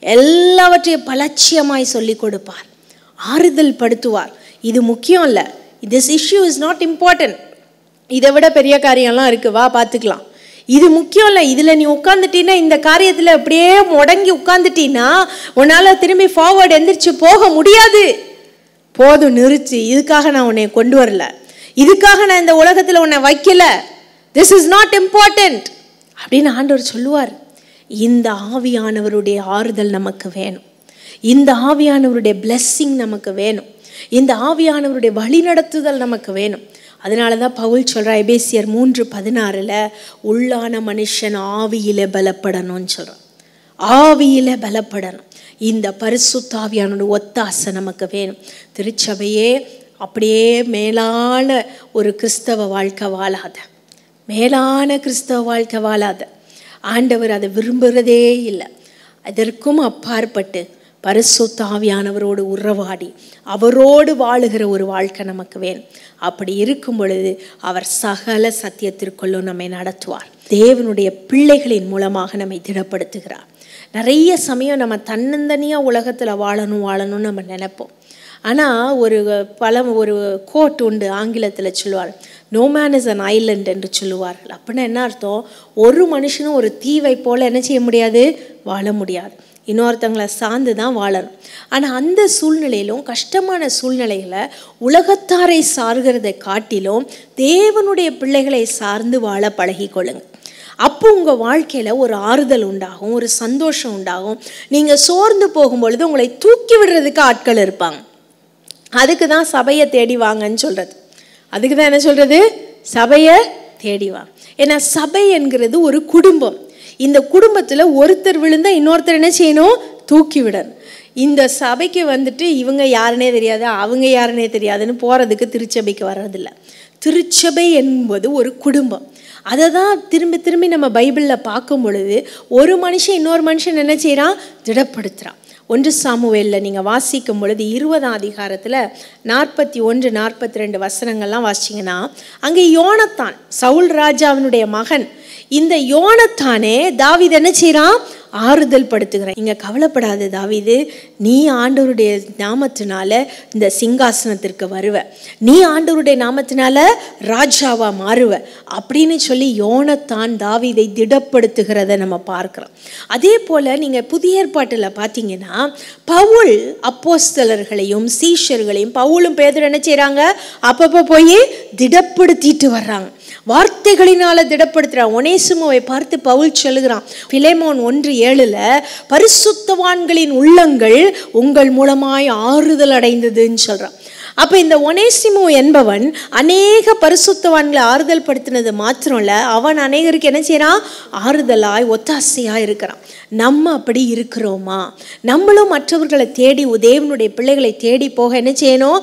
எல்லாவற்றையும் பலட்சியமாய் சொல்லி கொடுப்பார், ஆறுதல் படுத்துவார். இது முக்கியம் இல்லை, this issue is not important, இதை விட பெரிய காரியம்லாம் இருக்குது, வா பார்த்துக்கலாம், இது முக்கியம் இல்லை, இதில் நீ உட்காந்துட்டீன்னா, இந்த காரியத்தில் அப்படியே முடங்கி உட்காந்துட்டீன்னா உன்னால் திரும்பி ஃபார்வர்டு எந்திரிச்சு போக முடியாது. போதும், நிறுத்து, இதுக்காக நான் உன்னை கொண்டு வரல, இதுக்காக நான் இந்த உலகத்தில் உன்னை வைக்கல, திஸ் இஸ் நாட் இம்பார்ட்டன்ட் அப்படின்னு ஆண்டவர் சொல்லுவார். இந்த ஆவியானவருடைய ஆறுதல் நமக்கு வேணும், இந்த ஆவியானவருடைய பிளெஸ்ஸிங் நமக்கு வேணும், இந்த ஆவியானவருடைய வழிநடத்துதல் நமக்கு வேணும். அதனால தான் பவுல் சொல்கிறார் எபேசியர் 3:16 உள்ளான மனுஷன் ஆவியில பலப்படணும்னு சொல்கிறான். ஆவியில பலப்படணும். இந்த பரிசுத்த ஆவியானோட ஒத்தாசை நமக்கு வேணும். திருச்சபையே அப்படியே மேலான ஒரு கிறிஸ்தவ வாழ்க்கை வாழாத, மேலான கிறிஸ்தவ வாழ்க்கை வாழாத, ஆண்டவர் அதை விரும்புகிறதே இல்லை. அதற்கும் அப்பாற்பட்டு பரிசுத்த ஆவியானவரோடு உறவாடி அவரோடு வாழுகிற ஒரு வாழ்க்கை நமக்கு வேணும். அப்படி இருக்கும் பொழுது அவர் சகல சத்தியத்திற்குள்ளும் நம்மை நடத்துவார். தேவனுடைய பிள்ளைகளின் மூலமாக நம்மை திடப்படுத்துகிறார். நிறைய சமயம் நம்ம தன்னந்தனியாக உலகத்தில் வாழணும்னு நம்ம நினைப்போம். ஆனால் ஒரு கோட் உண்டு, ஆங்கிலத்தில் சொல்லுவார், no man is an island என்று சொல்லுவார்கள். அப்படின்னா என்ன அர்த்தம்? ஒரு மனுஷனும் ஒரு தீவை போல் என்ன செய்ய முடியாது, வாழ முடியாது, இன்னொருத்தங்களை சார்ந்து தான் வாழணும். ஆனால் அந்த சூழ்நிலையிலும், கஷ்டமான சூழ்நிலைகளை உலகத்தாரை சார்கிறதை காட்டிலும் தேவனுடைய பிள்ளைகளை சார்ந்து வாழ பழகி கொள்ளுங்க. அப்போ உங்கள் வாழ்க்கையில் ஒரு ஆறுதல் உண்டாகும், ஒரு சந்தோஷம் உண்டாகும். நீங்கள் சோர்ந்து போகும்பொழுது உங்களை தூக்கி விடுறதுக்கு ஆட்கள் இருப்பாங்க. அதுக்கு தான் சபையை தேடி வாங்கன்னு சொல்கிறது. அதுக்கு தான் என்ன சொல்கிறது, சபையை தேடி வாங்க. ஏன்னா சபை என்கிறது ஒரு குடும்பம். இந்த குடும்பத்தில் ஒருத்தர் விழுந்தால் இன்னொருத்தர் என்ன செய்யணும், தூக்கி விடணும். இந்த சபைக்கு இவங்க யாருன்னே தெரியாது, அவங்க யாருன்னே தெரியாதுன்னு போகிறதுக்கு திருச்சபைக்கு வர்றதில்லை. திருச்சபை என்பது ஒரு குடும்பம். அதை தான் திரும்பி திரும்பி நம்ம பைபிளில் பார்க்கும் பொழுது ஒரு மனுஷன் இன்னொரு மனுஷன் என்ன செய்கிறான்? திடப்படுத்துகிறான். 1 சாமுவேலில் நீங்கள் வாசிக்கும் பொழுது 20ஆம் அதிகாரத்தில் 41, 42 வசனங்கள்லாம் வாசிச்சிங்கன்னா, அங்கே யோனத்தான் சவுல் ராஜாவினுடைய மகன். இந்த யோனத்தானே தாவீது என்ன செய்கிறான்? ஆறுதல் படுத்துகிறேன். இங்கே கவலைப்படாத தாவீது, நீ ஆண்டவருடைய நாமத்தினால இந்த சிங்காசனத்திற்கு வருவ, நீ ஆண்டவருடைய நாமத்தினால ராஜாவா மாறுவ அப்படின்னு சொல்லி யோனத்தான் தாவீதை திடப்படுத்துகிறத நம்ம பார்க்கிறோம். அதே போல நீங்கள் புதிய ஏற்பாட்டில் பார்த்தீங்கன்னா, பவுல் அப்போஸ்தலர்களையும் சீஷர்களையும் பவுலும் பேதுரு என்ன செய்கிறாங்க? அப்பப்போ போய் திடப்படுத்திட்டு வர்றாங்க, வார்த்தைகளினால திடப்படுத்துறான். ஒனேசிமோவை பார்த்து பவுல் சொல்லுகிறான், பிலேமோன் 1:7 பரிசுத்தவான்களின் உள்ளங்கள் உங்கள் மூலமாய் ஆறுதல் அடைந்ததுன்னு சொல்றான். அப்ப இந்த ஒனேசிமோ என்பவன் அநேக பரிசுத்தவான்களை ஆறுதல் படுத்தினது மாத்திரம் இல்ல, அவன் அநேகருக்கு என்ன செய்யறான்? ஆறுதலாய் ஒத்தாசையா இருக்கிறான். நம்ம அப்படி இருக்கிறோமா? நம்மளும் மற்றவர்களை தேடி, தேவனுடைய பிள்ளைகளை தேடி போக என்ன செய்யணும்?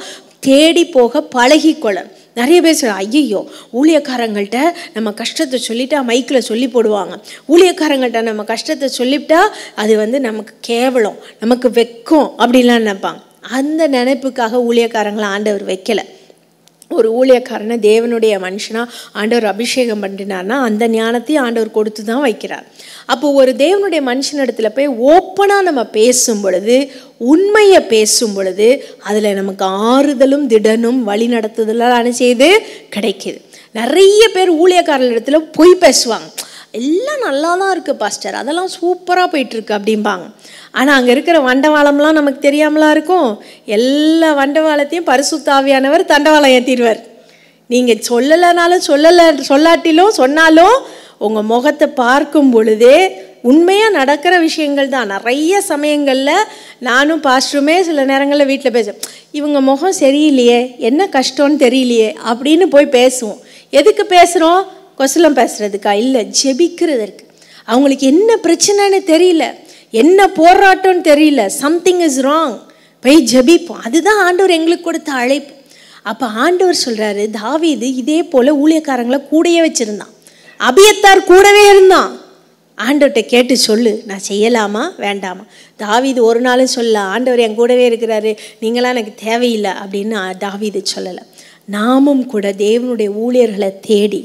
தேடி போக பழகிக்கொள்ளணும். நிறைய பேர் சொல்ல, ஐயோ ஊழியக்காரங்கள்ட்ட நம்ம கஷ்டத்தை சொல்லிட்டா மைக்கில் சொல்லி போடுவாங்க, ஊழியக்காரங்கள்ட்ட நம்ம கஷ்டத்தை சொல்லிவிட்டா அது நமக்கு கேவலம், நமக்கு வெக்கம் அப்படின்லாம் நினைப்பாங்க. அந்த நினைப்புக்காக ஊழியக்காரங்களை ஆண்டவர் வைக்கலை. ஒரு ஊழியக்காரனை தேவனுடைய மனுஷனாக ஆண்டவர் அபிஷேகம் பண்ணினார்னா அந்த ஞானத்தையும் ஆண்டவர் கொடுத்து தான் வைக்கிறார். அப்போ ஒரு தேவனுடைய மனுஷனிடத்துல போய் ஓப்பனாக நம்ம பேசும் பொழுது, உண்மையை பேசும் பொழுது அதில் நமக்கு ஆறுதலும் திடனும் வழி நடத்துதலாம் செய்து கிடைக்கிது. நிறைய பேர் ஊழியக்காரர்களிடத்துல பொய் பேசுவாங்க, எல்லாம் நல்லா தான் இருக்குது பாஸ்டர், அதெல்லாம் சூப்பராக போயிட்டுருக்கு அப்படிம்பாங்க. ஆனால் அங்கே இருக்கிற வண்டவாளம்லாம் நமக்கு தெரியாமலாம் இருக்கும். எல்லா வண்டவாளத்தையும் பரிசுத்த ஆவியானவர் தண்டவாளம் ஏற்றிடுவார். நீங்கள் சொல்லலைனாலும் சொல்லாட்டிலும் சொன்னாலும் உங்கள் முகத்தை பார்க்கும் பொழுதே உண்மையாக நடக்கிற விஷயங்கள் தான். நிறைய சமயங்களில் நானும் பாஸ்டருமே சில நேரங்களில் வீட்டில் பேசுவேன், இவங்க முகம் சரியில்லையே, என்ன கஷ்டம்னு தெரியலையே அப்படின்னு போய் பேசுவோம். எதுக்கு பேசுகிறோம்? கொசலம் பேசுகிறதுக்கா? இல்லை, ஜெபிக்கிறதற்கு. அவங்களுக்கு என்ன பிரச்சனைன்னு தெரியல, என்ன போராட்டம்னு தெரியல, சம்திங் இஸ் ராங், போய் ஜெபிப்போம். அதுதான் ஆண்டவர் எங்களுக்கு கொடுத்த அழைப்பு. அப்போ ஆண்டவர் சொல்கிறாரு, தாவீது இதே போல் ஊழியக்காரங்களை கூடயே வச்சுருந்தான், அபியத்தார் கூடவே இருந்தான். ஆண்டவர்கிட்ட கேட்டு சொல்லு, நான் செய்யலாமா வேண்டாமா? தாவீது ஒரு நாளும் சொல்ல, ஆண்டவர் என் கூடவே இருக்கிறாரு, நீங்களாம் எனக்கு தேவையில்லை அப்படின்னு தாவீது சொல்லலை. நாமும் கூட தேவனுடைய ஊழியர்களை தேடி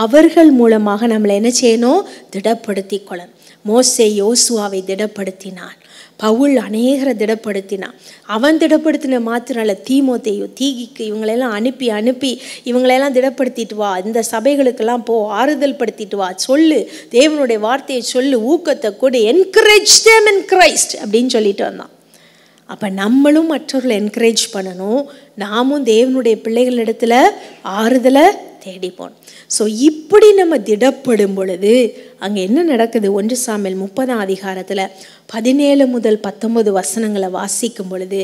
அவர்கள் மூலமாக நம்மளை என்ன செய்யணும்? திடப்படுத்தி கொள்ளணும். மோசே யோசுவாவை திடப்படுத்தினான், பவுல் அநேகரை திடப்படுத்தினான். அவன் திடப்படுத்தின மாத்திரம் தீமோத்தேயு, தீகிக்கு இவங்களெல்லாம் அனுப்பி இவங்களெல்லாம் திடப்படுத்திட்டு வா, இந்த சபைகளுக்கெல்லாம் போ, ஆறுதல் படுத்திட்டு வா, சொல்லு, தேவனுடைய வார்த்தையை சொல்லு, ஊக்கத்தை கொடு, என்கரேஜ் them in Christ அப்படின்னு சொல்லிட்டு வந்தான். அப்போ நம்மளும் மற்றவர்களை என்கரேஜ் பண்ணணும், நாமும் தேவனுடைய பிள்ளைகளிடத்துல ஆறுதலை தேடிப்போம். ஸோ இப்படி நம்ம திடப்படும் பொழுது அங்கே என்ன நடக்குது? 1 சாமுவேல் 30ஆம் அதிகாரத்தில் 17 முதல் 19 வசனங்களை வாசிக்கும் பொழுது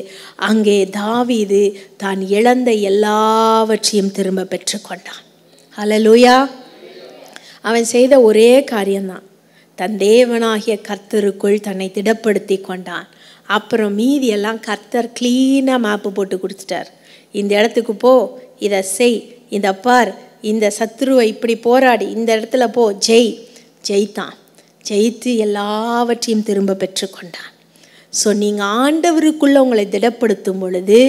அங்கே தாவீது தான் இழந்த எல்லாவற்றையும் திரும்ப பெற்றுக்கொண்டான். ஹல்லேலூயா. அவன் செய்த ஒரே காரியம்தான், தன் தேவனாகிய கர்த்தருக்குள் தன்னை திடப்படுத்தி கொண்டான். அப்புறம் மீதி எல்லாம் கர்த்தர் கிளீனாக மேப்பு போட்டு கொடுத்துட்டார். இந்த இடத்துக்கு போ, இதை செய், இந்த பார், இந்த சத்ருவை இப்படி போராடி இந்த இடத்துல போ, ஜெயித்தான். ஜெயித்து எல்லாவற்றையும் திரும்ப பெற்றுக்கொண்டான். ஸோ நீங்கள் ஆண்டவருக்குள்ளே உங்களை திடப்படுத்தும் பொழுது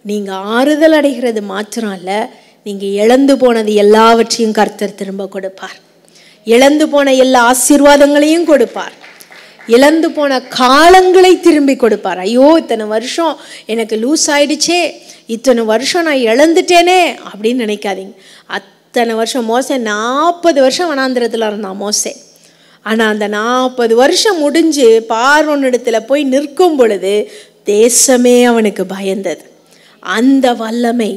நீங்கள் ஆறுதல் அடைகிறது மாத்திரம் இல்லை, நீங்கள் இழந்து போனது எல்லாவற்றையும் கர்த்தர் திரும்ப கொடுப்பார். இழந்து போன எல்லா ஆசீர்வாதங்களையும் கொடுப்பார். இழந்து போன காலங்களை திரும்பி கொடுப்பார். ஐயோ இத்தனை வருஷம் எனக்கு லூஸ் ஆயிடுச்சே, இத்தனை வருஷம் நான் இழந்துட்டேனே அப்படின்னு நினைக்காதீங்க. அத்தனை வருஷம் மோசே 40 வருஷம் வனாந்திரத்தில் இருந்தான் மோசே. ஆனால் அந்த 40 வருஷம் முடிஞ்சு பார்வோனிடத்துல போய் நிற்கும் பொழுது தேசமே அவனுக்கு பயந்தது. அந்த வல்லமை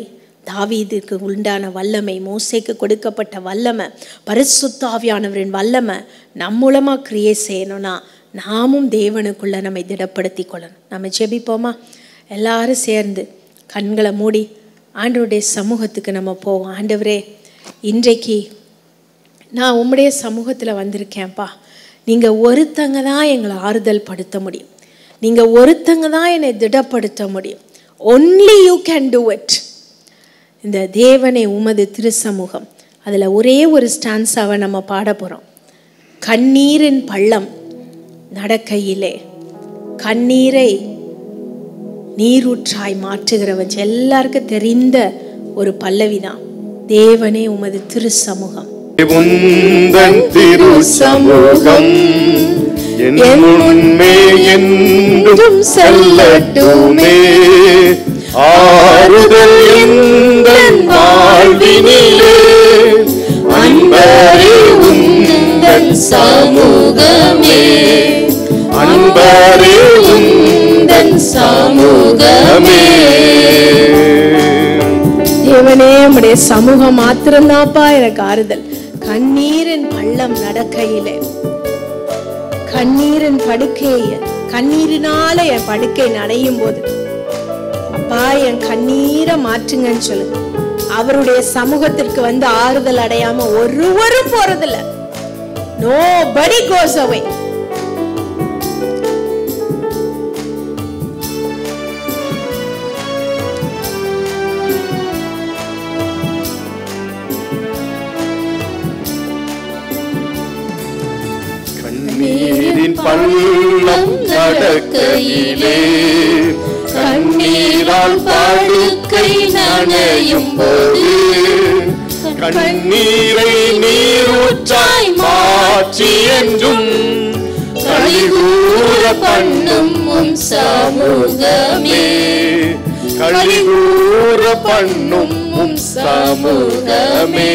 தாவீதுக்கு உண்டான வல்லமை, மோசேக்கு கொடுக்கப்பட்ட வல்லமை, பரிசுத்த ஆவியானவரின் வல்லமை நம் மூலமாக கிரியேட் செய்யணும்னா நாமும் தேவனுக்குள்ளே நம்மை திடப்படுத்தி கொள்ளணும். நம்ம ஜெபிப்போமா? எல்லாரும் சேர்ந்து கண்களை மூடி ஆண்டவருடைய சமூகத்துக்கு நம்ம போவோம். ஆண்டவரே, இன்றைக்கு நான் உம்முடைய சமூகத்தில் வந்திருக்கேன்ப்பா. நீங்கள் ஒருத்தங்க தான் எங்களை ஆறுதல் படுத்த முடியும், நீங்கள் ஒருத்தங்க தான் என்னை திடப்படுத்த முடியும். Only you can do it. இந்த தேவனே உமது திருச்சமூகம், அதில் ஒரே ஒரு ஸ்டான்ஸாவை நம்ம பாட போகிறோம். கண்ணீரின் பள்ளம் நடக்கையிலே கண்ணீரை நீரூற்றாய் மாற்றுகிறவன். எல்லாருக்கும் தெரிந்த ஒரு பல்லவிதான். தேவனே உமது திருச்சமூகம், உந்தன் திருச்சமூகம் என் முன்னே என்றும் செல்லட்டுமே. ஆறுதல் எந்தன் வாழ்வினிலே அன்பரே உந்தன் சமூகமே, அன்பரே உந்தன் சமூகமே. தேவனே உம்முடைய சமூகம் மாத்திரம்தான்ப்பா எனக்கு ஆறுதல். கண்ணீரின் பள்ளம் நடக்கையிலே, கண்ணீரின் படுக்கையை, கண்ணீரினால என் படுக்கை நனையும் போது அப்பா என் கண்ணீரை மாற்றுங்கன்னு சொல்லுங்க. அவருடைய சமூகத்திற்கு வந்து ஆறுதல் அடையாம ஒருவரும் போறதில்ல. Nobody goes away. கண்ணீரின் பள்ளம் நடக்கையிலே கண்ணீரால் படுக்கை நனையும் போது கண்ணீரை நீரூற்றாய் மாற்றி என்றும் களிகூர பண்ணும் உம் சமூகமே, களிகூர பண்ணும் உம் சமூகமே.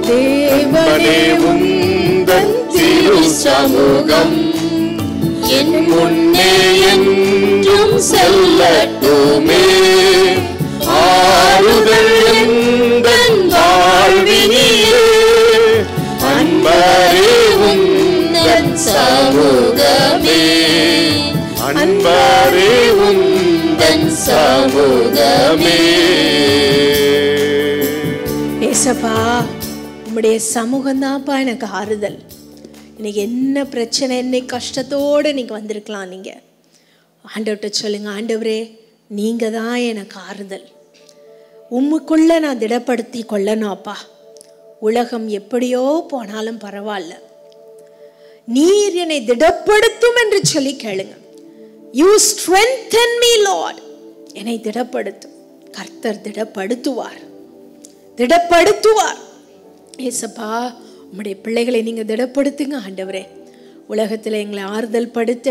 தேவனே உந்தன் திருச்சமூகம் என் முன்னே என்றும் செல்லட்டுமே. ஆறுதல் எந்தன் வாழ்வினிலே அன்பரே உந்தன் சமூகமே, அன்பரே உந்தன் சமூகமே. ஏசப்பா உம்முடைய சமூகம் தான்ப்பா எனக்கு ஆறுதல். இன்னைக்கு என்ன பிரச்சனை, என்ன கஷ்டத்தோடு இன்னைக்கு வந்திருக்கலாம். நீங்கள் ஆண்டவர்கிட்ட சொல்லுங்க, ஆண்டவரே நீங்கள் தான் எனக்கு ஆறுதல். உம்முக்குள்ளே நான் திடப்படுத்தி கொள்ளணும்ப்பா. உலகம் எப்படியோ போனாலும் பரவாயில்ல, நீர் என்னை திடப்படுத்தும் என்று சொல்லி கேளுங்க. You strengthen me Lord. என்னை திடப்படுத்தும். கர்த்தர் திடப்படுத்துவார், திடப்படுத்துவார். ஏசப்பா உம்முடைய பிள்ளைகளை நீங்கள் திடப்படுத்துங்க ஆண்டவரே. உலகத்தில் எங்களை ஆறுதல் படுத்த,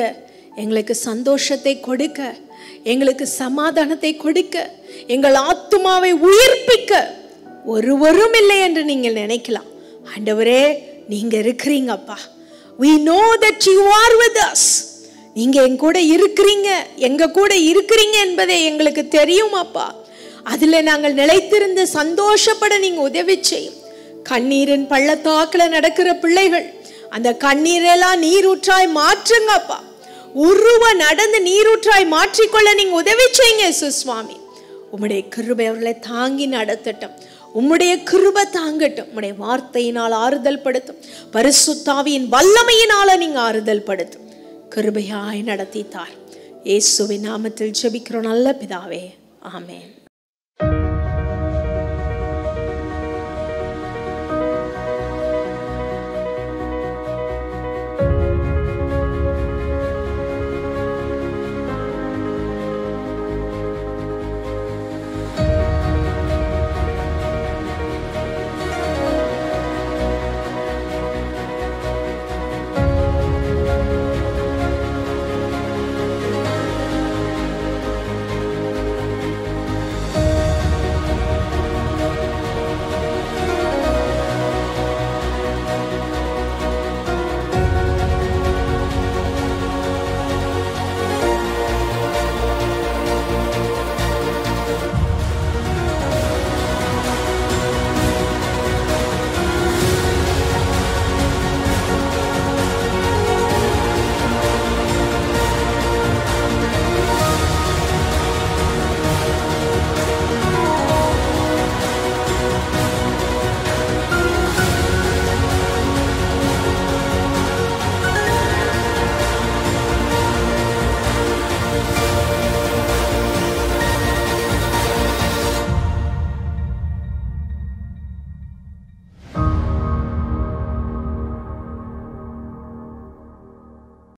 எங்களுக்கு சந்தோஷத்தை கொடுக்க, எங்களுக்கு சமாதானத்தை கொடுக்க, எங்கள் ஆத்துமாவை உயிர்ப்பிக்க ஒருவரும் இல்லை என்று நீங்கள் நினைக்கலாம். ஆண்டவரே நீங்கள் இருக்கிறீங்கப்பா. we know that you are with us. நீங்கள் எங்க கூட இருக்கிறீங்க, எங்க கூட இருக்கிறீங்க என்பதை எங்களுக்கு தெரியும் அப்பா. அதில் நாங்கள் நிலைத்திருந்து சந்தோஷப்பட நீங்கள் உதவி செய்யும். கண்ணீரின் பள்ளத்தாக்கில் நடக்கிற பிள்ளைகள், அந்த கண்ணீரெல்லாம் நீரூற்றாய் மாற்றுங்கப்பா. உருவ நடந்து நீரூற்றாய் மாற்றிக்கொள்ள நீங்க உதவி செய்யுங்க சுவாமி. உம்முடைய கிருபை அவர்களை தாங்கி நடத்தட்டும். உம்முடைய கிருபை தாங்கட்டும். உம்முடைய வார்த்தையினால் ஆறுதல் படுத்தும். பரிசுத்தாவியின் வல்லமையினால நீங்க ஆறுதல் படுத்தும். கிருபையாய் நடத்தித்தார். இயேசுவின் நாமத்தில் ஜெபிக்கிறோம் நல்ல பிதாவே, ஆமென்.